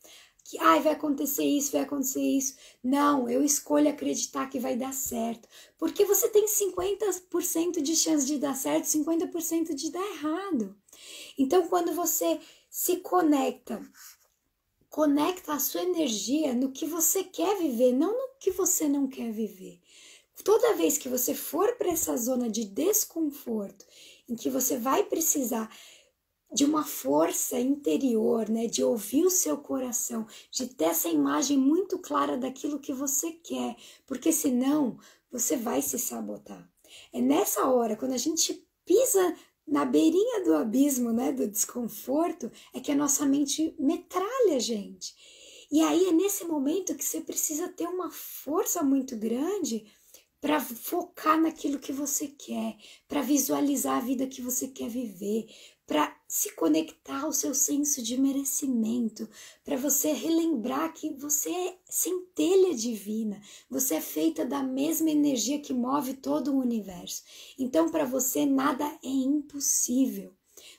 Que vai acontecer isso, vai acontecer isso. Não, eu escolho acreditar que vai dar certo. Porque você tem 50% de chance de dar certo, 50% de dar errado. Então, quando você se conecta a sua energia no que você quer viver, não no que você não quer viver. Toda vez que você for para essa zona de desconforto, em que você vai precisar de uma força interior, né, de ouvir o seu coração, de ter essa imagem muito clara daquilo que você quer, porque senão você vai se sabotar. É nessa hora, quando a gente pisa na beirinha do abismo, né, do desconforto, é que a nossa mente metralha a gente. E aí é nesse momento que você precisa ter uma força muito grande para focar naquilo que você quer, para visualizar a vida que você quer viver, para se conectar ao seu senso de merecimento, para você relembrar que você é centelha divina, você é feita da mesma energia que move todo o universo. Então, para você, nada é impossível.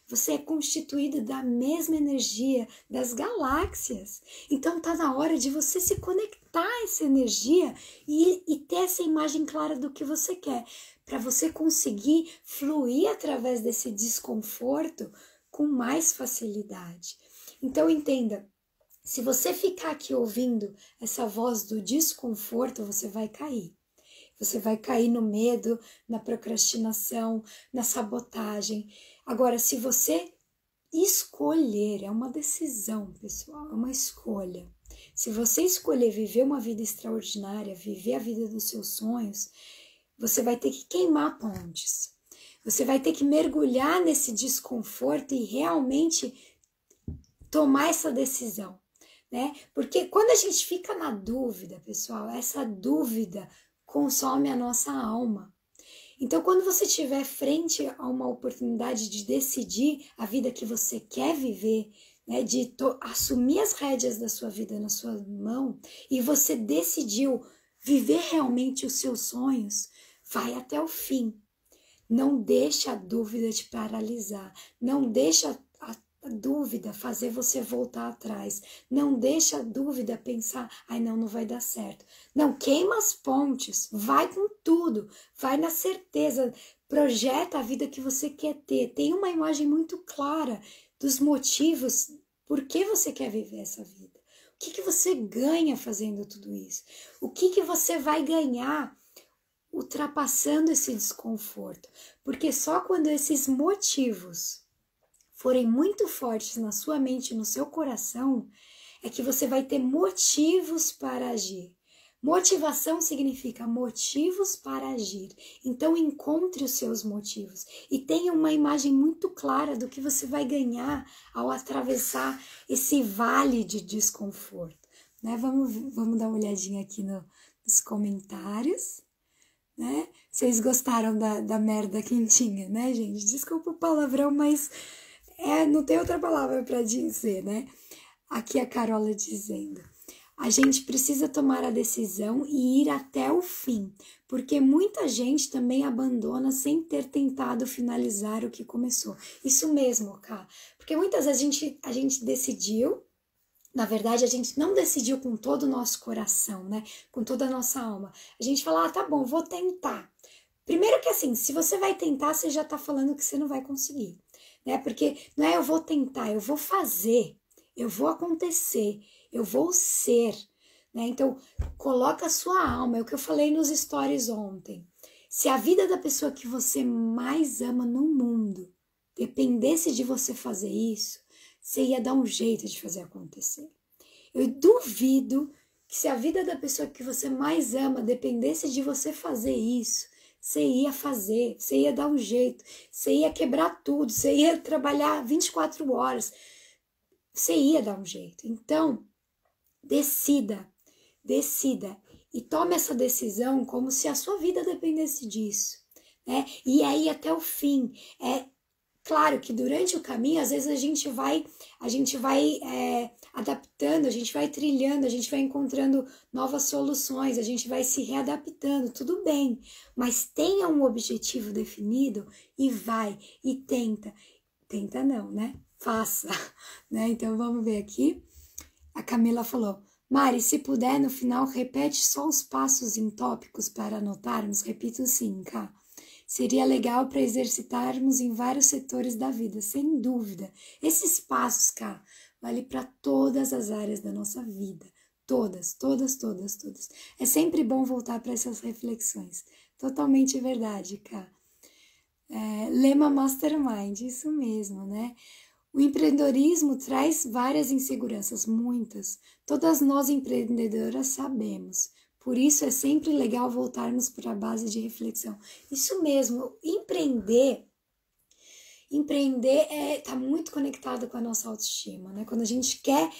Você é constituído da mesma energia das galáxias. Então tá na hora de você se conectar a essa energia e ter essa imagem clara do que você quer, para você conseguir fluir através desse desconforto com mais facilidade. Então entenda, se você ficar aqui ouvindo essa voz do desconforto, você vai cair. Você vai cair no medo, na procrastinação, na sabotagem. Agora, se você escolher, é uma decisão, pessoal, é uma escolha. Se você escolher viver uma vida extraordinária, viver a vida dos seus sonhos, você vai ter que queimar pontes. Você vai ter que mergulhar nesse desconforto e realmente tomar essa decisão, né? Porque quando a gente fica na dúvida, pessoal, essa dúvida consome a nossa alma. Então, quando você estiver frente a uma oportunidade de decidir a vida que você quer viver, né, de assumir as rédeas da sua vida na sua mão, e você decidiu viver realmente os seus sonhos, vai até o fim. Não deixa a dúvida te paralisar. Não deixa a dúvida fazer você voltar atrás. Não deixa a dúvida pensar, ai não vai dar certo. Não, queima as pontes, vai com tudo, vai na certeza, projeta a vida que você quer ter. Tem uma imagem muito clara dos motivos por que você quer viver essa vida. O que você ganha fazendo tudo isso? O que você vai ganhar ultrapassando esse desconforto? Porque só quando esses motivos forem muito fortes na sua mente e no seu coração, é que você vai ter motivos para agir. Motivação significa motivos para agir. Então encontre os seus motivos e tenha uma imagem muito clara do que você vai ganhar ao atravessar esse vale de desconforto, né? Vamos dar uma olhadinha aqui nos comentários, né? Vocês gostaram da merda quentinha, né, gente? Desculpa o palavrão, mas não tem outra palavra para dizer, né? Aqui a Carola dizendo: a gente precisa tomar a decisão e ir até o fim, porque muita gente também abandona sem ter tentado finalizar o que começou. Isso mesmo, Cá. Porque muitas vezes a gente decidiu, na verdade, a gente não decidiu com todo o nosso coração, né? Com toda a nossa alma. A gente fala, tá bom, vou tentar. Primeiro que assim, se você vai tentar, você já tá falando que você não vai conseguir, né? Porque não é eu vou tentar, eu vou fazer, eu vou acontecer, eu vou ser, né? Então, coloca a sua alma, é o que eu falei nos stories ontem. Se a vida da pessoa que você mais ama no mundo dependesse de você fazer isso, você ia dar um jeito de fazer acontecer. Eu duvido que se a vida da pessoa que você mais ama dependesse de você fazer isso, você ia fazer, você ia dar um jeito, você ia quebrar tudo, você ia trabalhar 24 horas, você ia dar um jeito. Então, decida e tome essa decisão como se a sua vida dependesse disso, né? E aí até o fim. Claro que durante o caminho, às vezes a gente vai adaptando, a gente vai trilhando, a gente vai encontrando novas soluções, a gente vai se readaptando, tudo bem, mas tenha um objetivo definido e vai, e tenta não, né? Faça, né? Então vamos ver aqui, a Camila falou, Mari, se puder, no final, repete só os passos em tópicos para anotarmos, repito sim, Cá. Seria legal para exercitarmos em vários setores da vida, sem dúvida. Esses passos, Cá, vale para todas as áreas da nossa vida. Todas. É sempre bom voltar para essas reflexões. Totalmente verdade, Cá. Lema Mastermind, isso mesmo, né? O empreendedorismo traz várias inseguranças, muitas. Todas nós empreendedoras sabemos. Por isso é sempre legal voltarmos para a base de reflexão. Isso mesmo, empreender tá muito conectado com a nossa autoestima, né? Quando a gente quer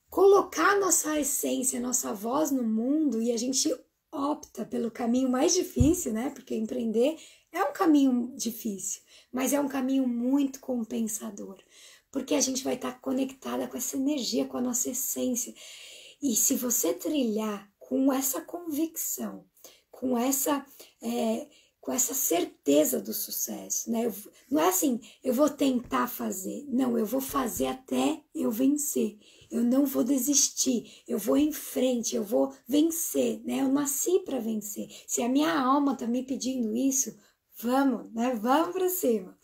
colocar nossa essência, nossa voz no mundo e a gente opta pelo caminho mais difícil, né? Porque empreender é um caminho difícil, mas é um caminho muito compensador, porque a gente vai estar conectada com essa energia, com a nossa essência. E se você trilhar com essa convicção, com essa certeza do sucesso, né? Não é assim, eu vou tentar fazer. Não, eu vou fazer até eu vencer. Eu não vou desistir. Eu vou em frente, eu vou vencer, né? Eu nasci para vencer. Se a minha alma tá me pedindo isso, vamos, né? Vamos para cima.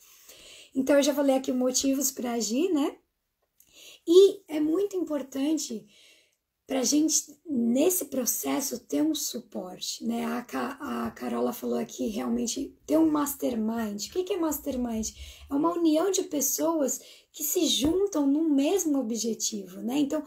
Então, eu já falei aqui motivos para agir, né? E é muito importante para a gente, nesse processo, ter um suporte, né? A Carola falou aqui, realmente, ter um mastermind. O que é mastermind? É uma união de pessoas que se juntam num mesmo objetivo, né? Então,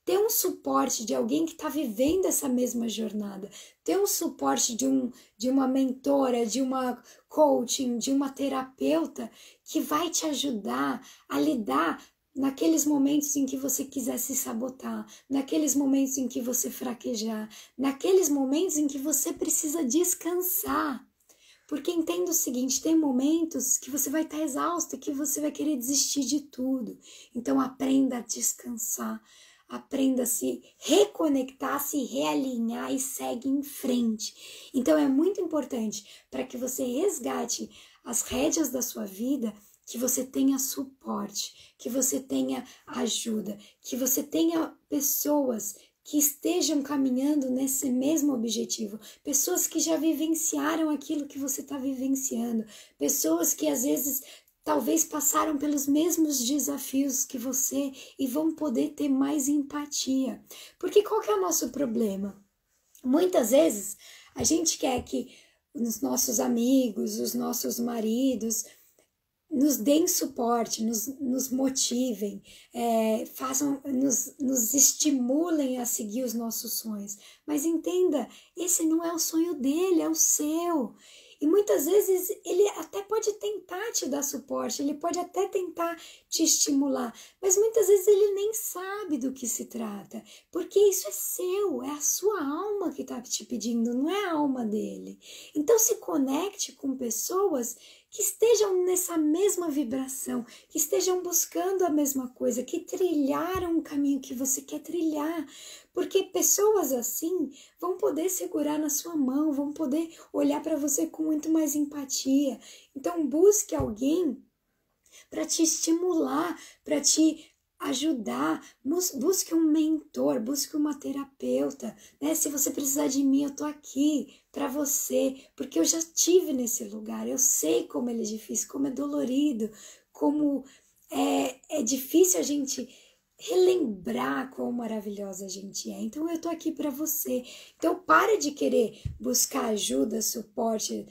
ter um suporte de alguém que está vivendo essa mesma jornada, ter um suporte de uma mentora, de uma coaching, de uma terapeuta que vai te ajudar a lidar naqueles momentos em que você quiser se sabotar, naqueles momentos em que você fraquejar, naqueles momentos em que você precisa descansar. Porque entenda o seguinte, tem momentos que você vai estar exausto, que você vai querer desistir de tudo. Então aprenda a descansar, aprenda a se reconectar, se realinhar e segue em frente. Então é muito importante para que você resgate as rédeas da sua vida, que você tenha suporte, que você tenha ajuda, que você tenha pessoas que estejam caminhando nesse mesmo objetivo, pessoas que já vivenciaram aquilo que você está vivenciando, pessoas que às vezes talvez passaram pelos mesmos desafios que você e vão poder ter mais empatia. Porque qual que é o nosso problema? Muitas vezes a gente quer que os nossos amigos, os nossos maridos nos deem suporte, nos motivem, nos estimulem a seguir os nossos sonhos. Mas entenda, esse não é o sonho dele, é o seu. E muitas vezes ele até pode tentar te dar suporte, ele pode até tentar te estimular, mas muitas vezes ele nem sabe do que se trata, porque isso é seu, é a sua alma que está te pedindo, não é a alma dele. Então se conecte com pessoas que estejam nessa mesma vibração, que estejam buscando a mesma coisa, que trilharam o caminho que você quer trilhar, porque pessoas assim vão poder segurar na sua mão, vão poder olhar para você com muito mais empatia. Então busque alguém para te estimular, para te ajudar, busque um mentor, busque uma terapeuta, né? Se você precisar de mim, eu tô aqui para você, porque eu já estive nesse lugar, eu sei como ele é difícil, como é dolorido, como é difícil a gente relembrar quão maravilhosa a gente é. Então eu tô aqui para você. Então para de querer buscar ajuda, suporte,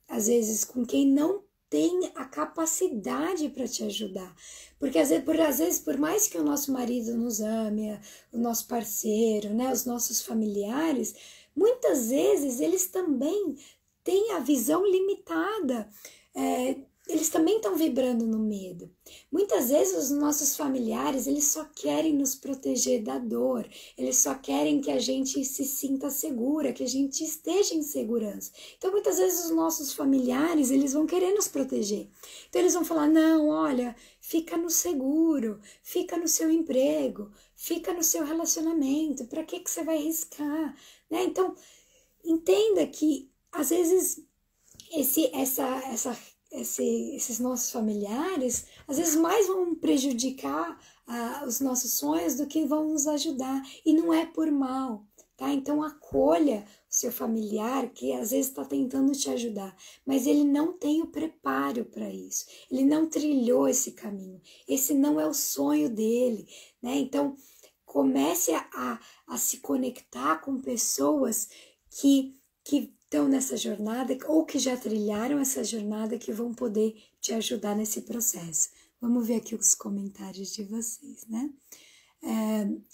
às vezes com quem não tem a capacidade para te ajudar. Porque às vezes, por mais que o nosso marido nos ame, o nosso parceiro, né, os nossos familiares, muitas vezes eles também têm a visão limitada. Eles também estão vibrando no medo. Muitas vezes os nossos familiares, eles só querem nos proteger da dor, eles só querem que a gente se sinta segura, que a gente esteja em segurança. Então muitas vezes os nossos familiares, eles vão querer nos proteger. Então eles vão falar, não, olha, fica no seguro, fica no seu emprego, fica no seu relacionamento, para que você vai arriscar? Né? Então entenda que às vezes esses nossos familiares, às vezes mais vão prejudicar os nossos sonhos do que vão nos ajudar. E não é por mal, tá? Então acolha o seu familiar que às vezes está tentando te ajudar, mas ele não tem o preparo para isso. Ele não trilhou esse caminho. Esse não é o sonho dele, né? Então comece a se conectar com pessoas que estão nessa jornada ou que já trilharam essa jornada, que vão poder te ajudar nesse processo. Vamos ver aqui os comentários de vocês, né?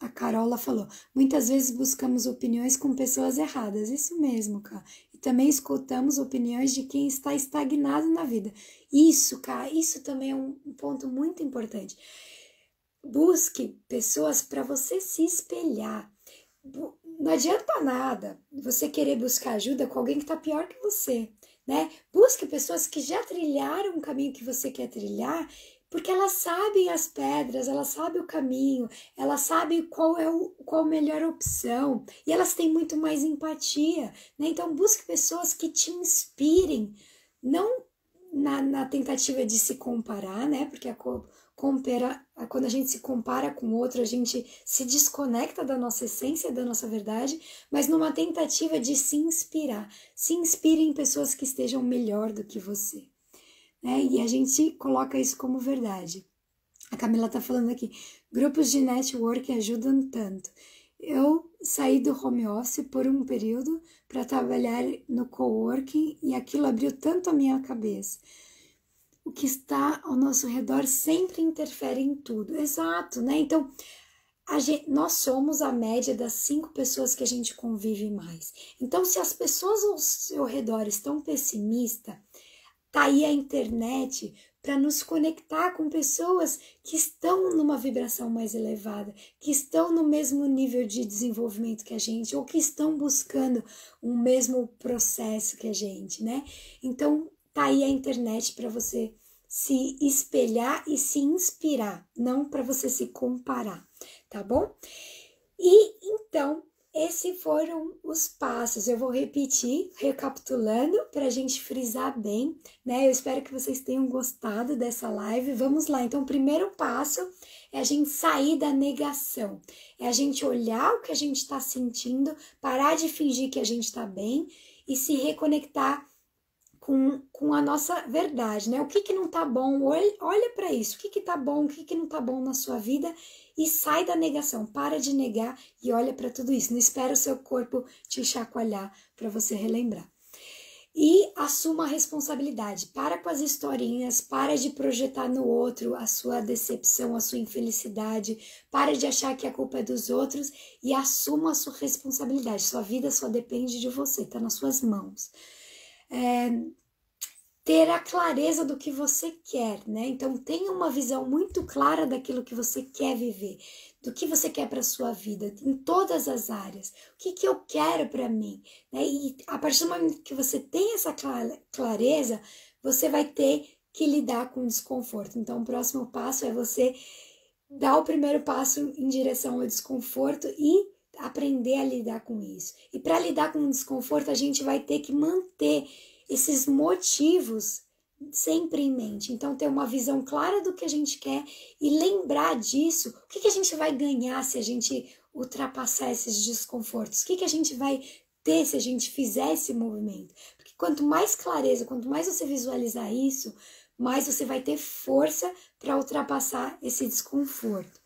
A Carola falou, muitas vezes buscamos opiniões com pessoas erradas. Isso mesmo, cara. E também escutamos opiniões de quem está estagnado na vida. Isso, cara, isso também é um ponto muito importante. Busque pessoas para você se espelhar. Não adianta nada você querer buscar ajuda com alguém que está pior que você, né? Busque pessoas que já trilharam o caminho que você quer trilhar, porque elas sabem as pedras, elas sabem o caminho, elas sabem qual a melhor opção, e elas têm muito mais empatia, né? Então busque pessoas que te inspirem, não na tentativa de se comparar, né? Porque quando a gente se compara com outro, a gente se desconecta da nossa essência, da nossa verdade, mas numa tentativa de se inspirar. Se inspire em pessoas que estejam melhor do que você, né? E a gente coloca isso como verdade. A Camila tá falando aqui, Grupos de networking ajudam tanto. Eu saí do home office por um período para trabalhar no coworking e aquilo abriu tanto a minha cabeça. O que está ao nosso redor sempre interfere em tudo. Exato, né? Então, nós somos a média das 5 pessoas que a gente convive mais. Então, se as pessoas ao seu redor estão pessimistas, tá aí a internet para nos conectar com pessoas que estão numa vibração mais elevada, que estão no mesmo nível de desenvolvimento que a gente, ou que estão buscando o mesmo processo que a gente, né? Então, tá aí a internet para você se espelhar e se inspirar, não para você se comparar, tá bom? E então, esses foram os passos. Eu vou repetir, recapitulando, para a gente frisar bem, né? Eu espero que vocês tenham gostado dessa live. Vamos lá. Então, o primeiro passo é a gente sair da negação. É a gente olhar o que a gente está sentindo, parar de fingir que a gente está bem e se reconectar com a nossa verdade, né? O que não tá bom, olha para isso, o que tá bom, o que não tá bom na sua vida e sai da negação, para de negar e olha para tudo isso. Não espera o seu corpo te chacoalhar para você relembrar. E assuma a responsabilidade, para com as historinhas, para de projetar no outro a sua decepção, a sua infelicidade, para de achar que a culpa é dos outros e assuma a sua responsabilidade. Sua vida só depende de você, tá nas suas mãos. Ter a clareza do que você quer, né? Então, tenha uma visão muito clara daquilo que você quer viver, do que você quer para sua vida, em todas as áreas. O que eu quero para mim, né? E a partir do momento que você tem essa clareza, você vai ter que lidar com o desconforto. Então, o próximo passo é você dar o primeiro passo em direção ao desconforto e aprender a lidar com isso. E para lidar com o desconforto, a gente vai ter que manter esses motivos sempre em mente. Então, ter uma visão clara do que a gente quer e lembrar disso. O que a gente vai ganhar se a gente ultrapassar esses desconfortos? O que a gente vai ter se a gente fizer esse movimento? Porque quanto mais clareza, quanto mais você visualizar isso, mais você vai ter força para ultrapassar esse desconforto.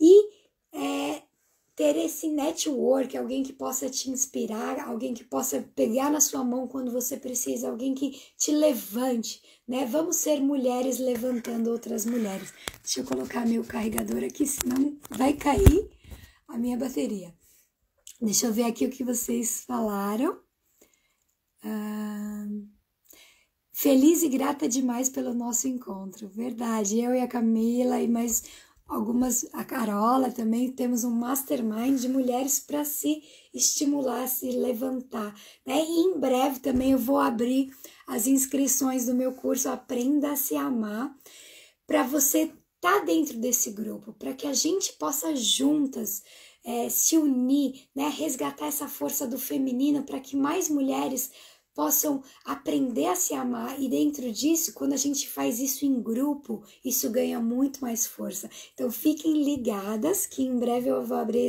E ter esse network, alguém que possa te inspirar, alguém que possa pegar na sua mão quando você precisa, alguém que te levante, né? Vamos ser mulheres levantando outras mulheres. Deixa eu colocar meu carregador aqui, senão vai cair a minha bateria. Deixa eu ver aqui o que vocês falaram. Feliz e grata demais pelo nosso encontro. Verdade, eu e a Camila e mais a Carola também, temos um mastermind de mulheres para se estimular, se levantar, né? E em breve também eu vou abrir as inscrições do meu curso Aprenda a Se Amar, para você estar dentro desse grupo, para que a gente possa juntas se unir, né? Resgatar essa força do feminino, para que mais mulheres possam aprender a se amar, e dentro disso, quando a gente faz isso em grupo, isso ganha muito mais força. Então fiquem ligadas que em breve eu vou abrir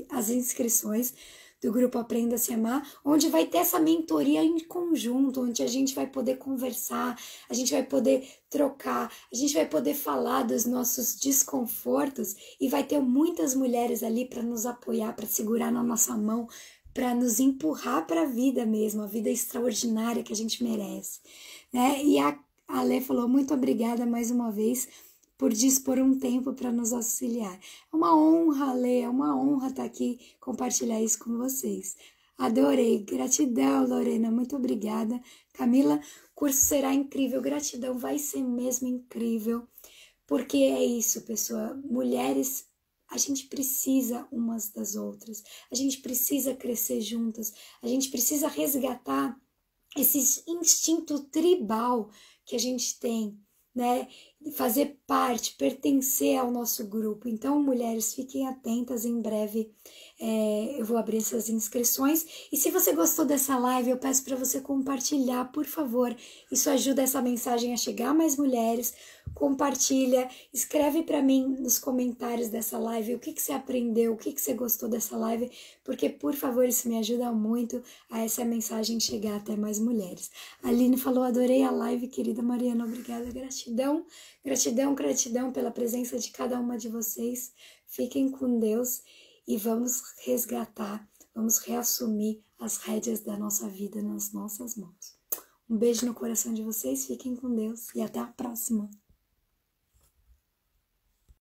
as inscrições do grupo Aprenda a Se Amar, onde vai ter essa mentoria em conjunto, onde a gente vai poder conversar, a gente vai poder trocar, a gente vai poder falar dos nossos desconfortos e vai ter muitas mulheres ali para nos apoiar, para segurar na nossa mão, para nos empurrar para a vida mesmo, a vida extraordinária que a gente merece, né? E a Ale falou, muito obrigada mais uma vez por dispor um tempo para nos auxiliar. É uma honra, Ale, é uma honra estar aqui, compartilhar isso com vocês. Adorei, gratidão, Lorena, muito obrigada. Camila, o curso será incrível, gratidão, vai ser mesmo incrível, porque é isso, pessoal, mulheres, a gente precisa umas das outras, a gente precisa crescer juntas, a gente precisa resgatar esse instinto tribal que a gente tem, né? Fazer parte, pertencer ao nosso grupo. Então, mulheres, fiquem atentas, em breve eu vou abrir essas inscrições. E se você gostou dessa live, eu peço para você compartilhar, por favor. Isso ajuda essa mensagem a chegar a mais mulheres. Compartilha, escreve para mim nos comentários dessa live o que você aprendeu, o que você gostou dessa live, porque, por favor, isso me ajuda muito a essa mensagem chegar até mais mulheres. A Aline falou, adorei a live, querida Mariana, obrigada, gratidão, gratidão, gratidão pela presença de cada uma de vocês. Fiquem com Deus e vamos resgatar, vamos reassumir as rédeas da nossa vida nas nossas mãos. Um beijo no coração de vocês, fiquem com Deus e até a próxima.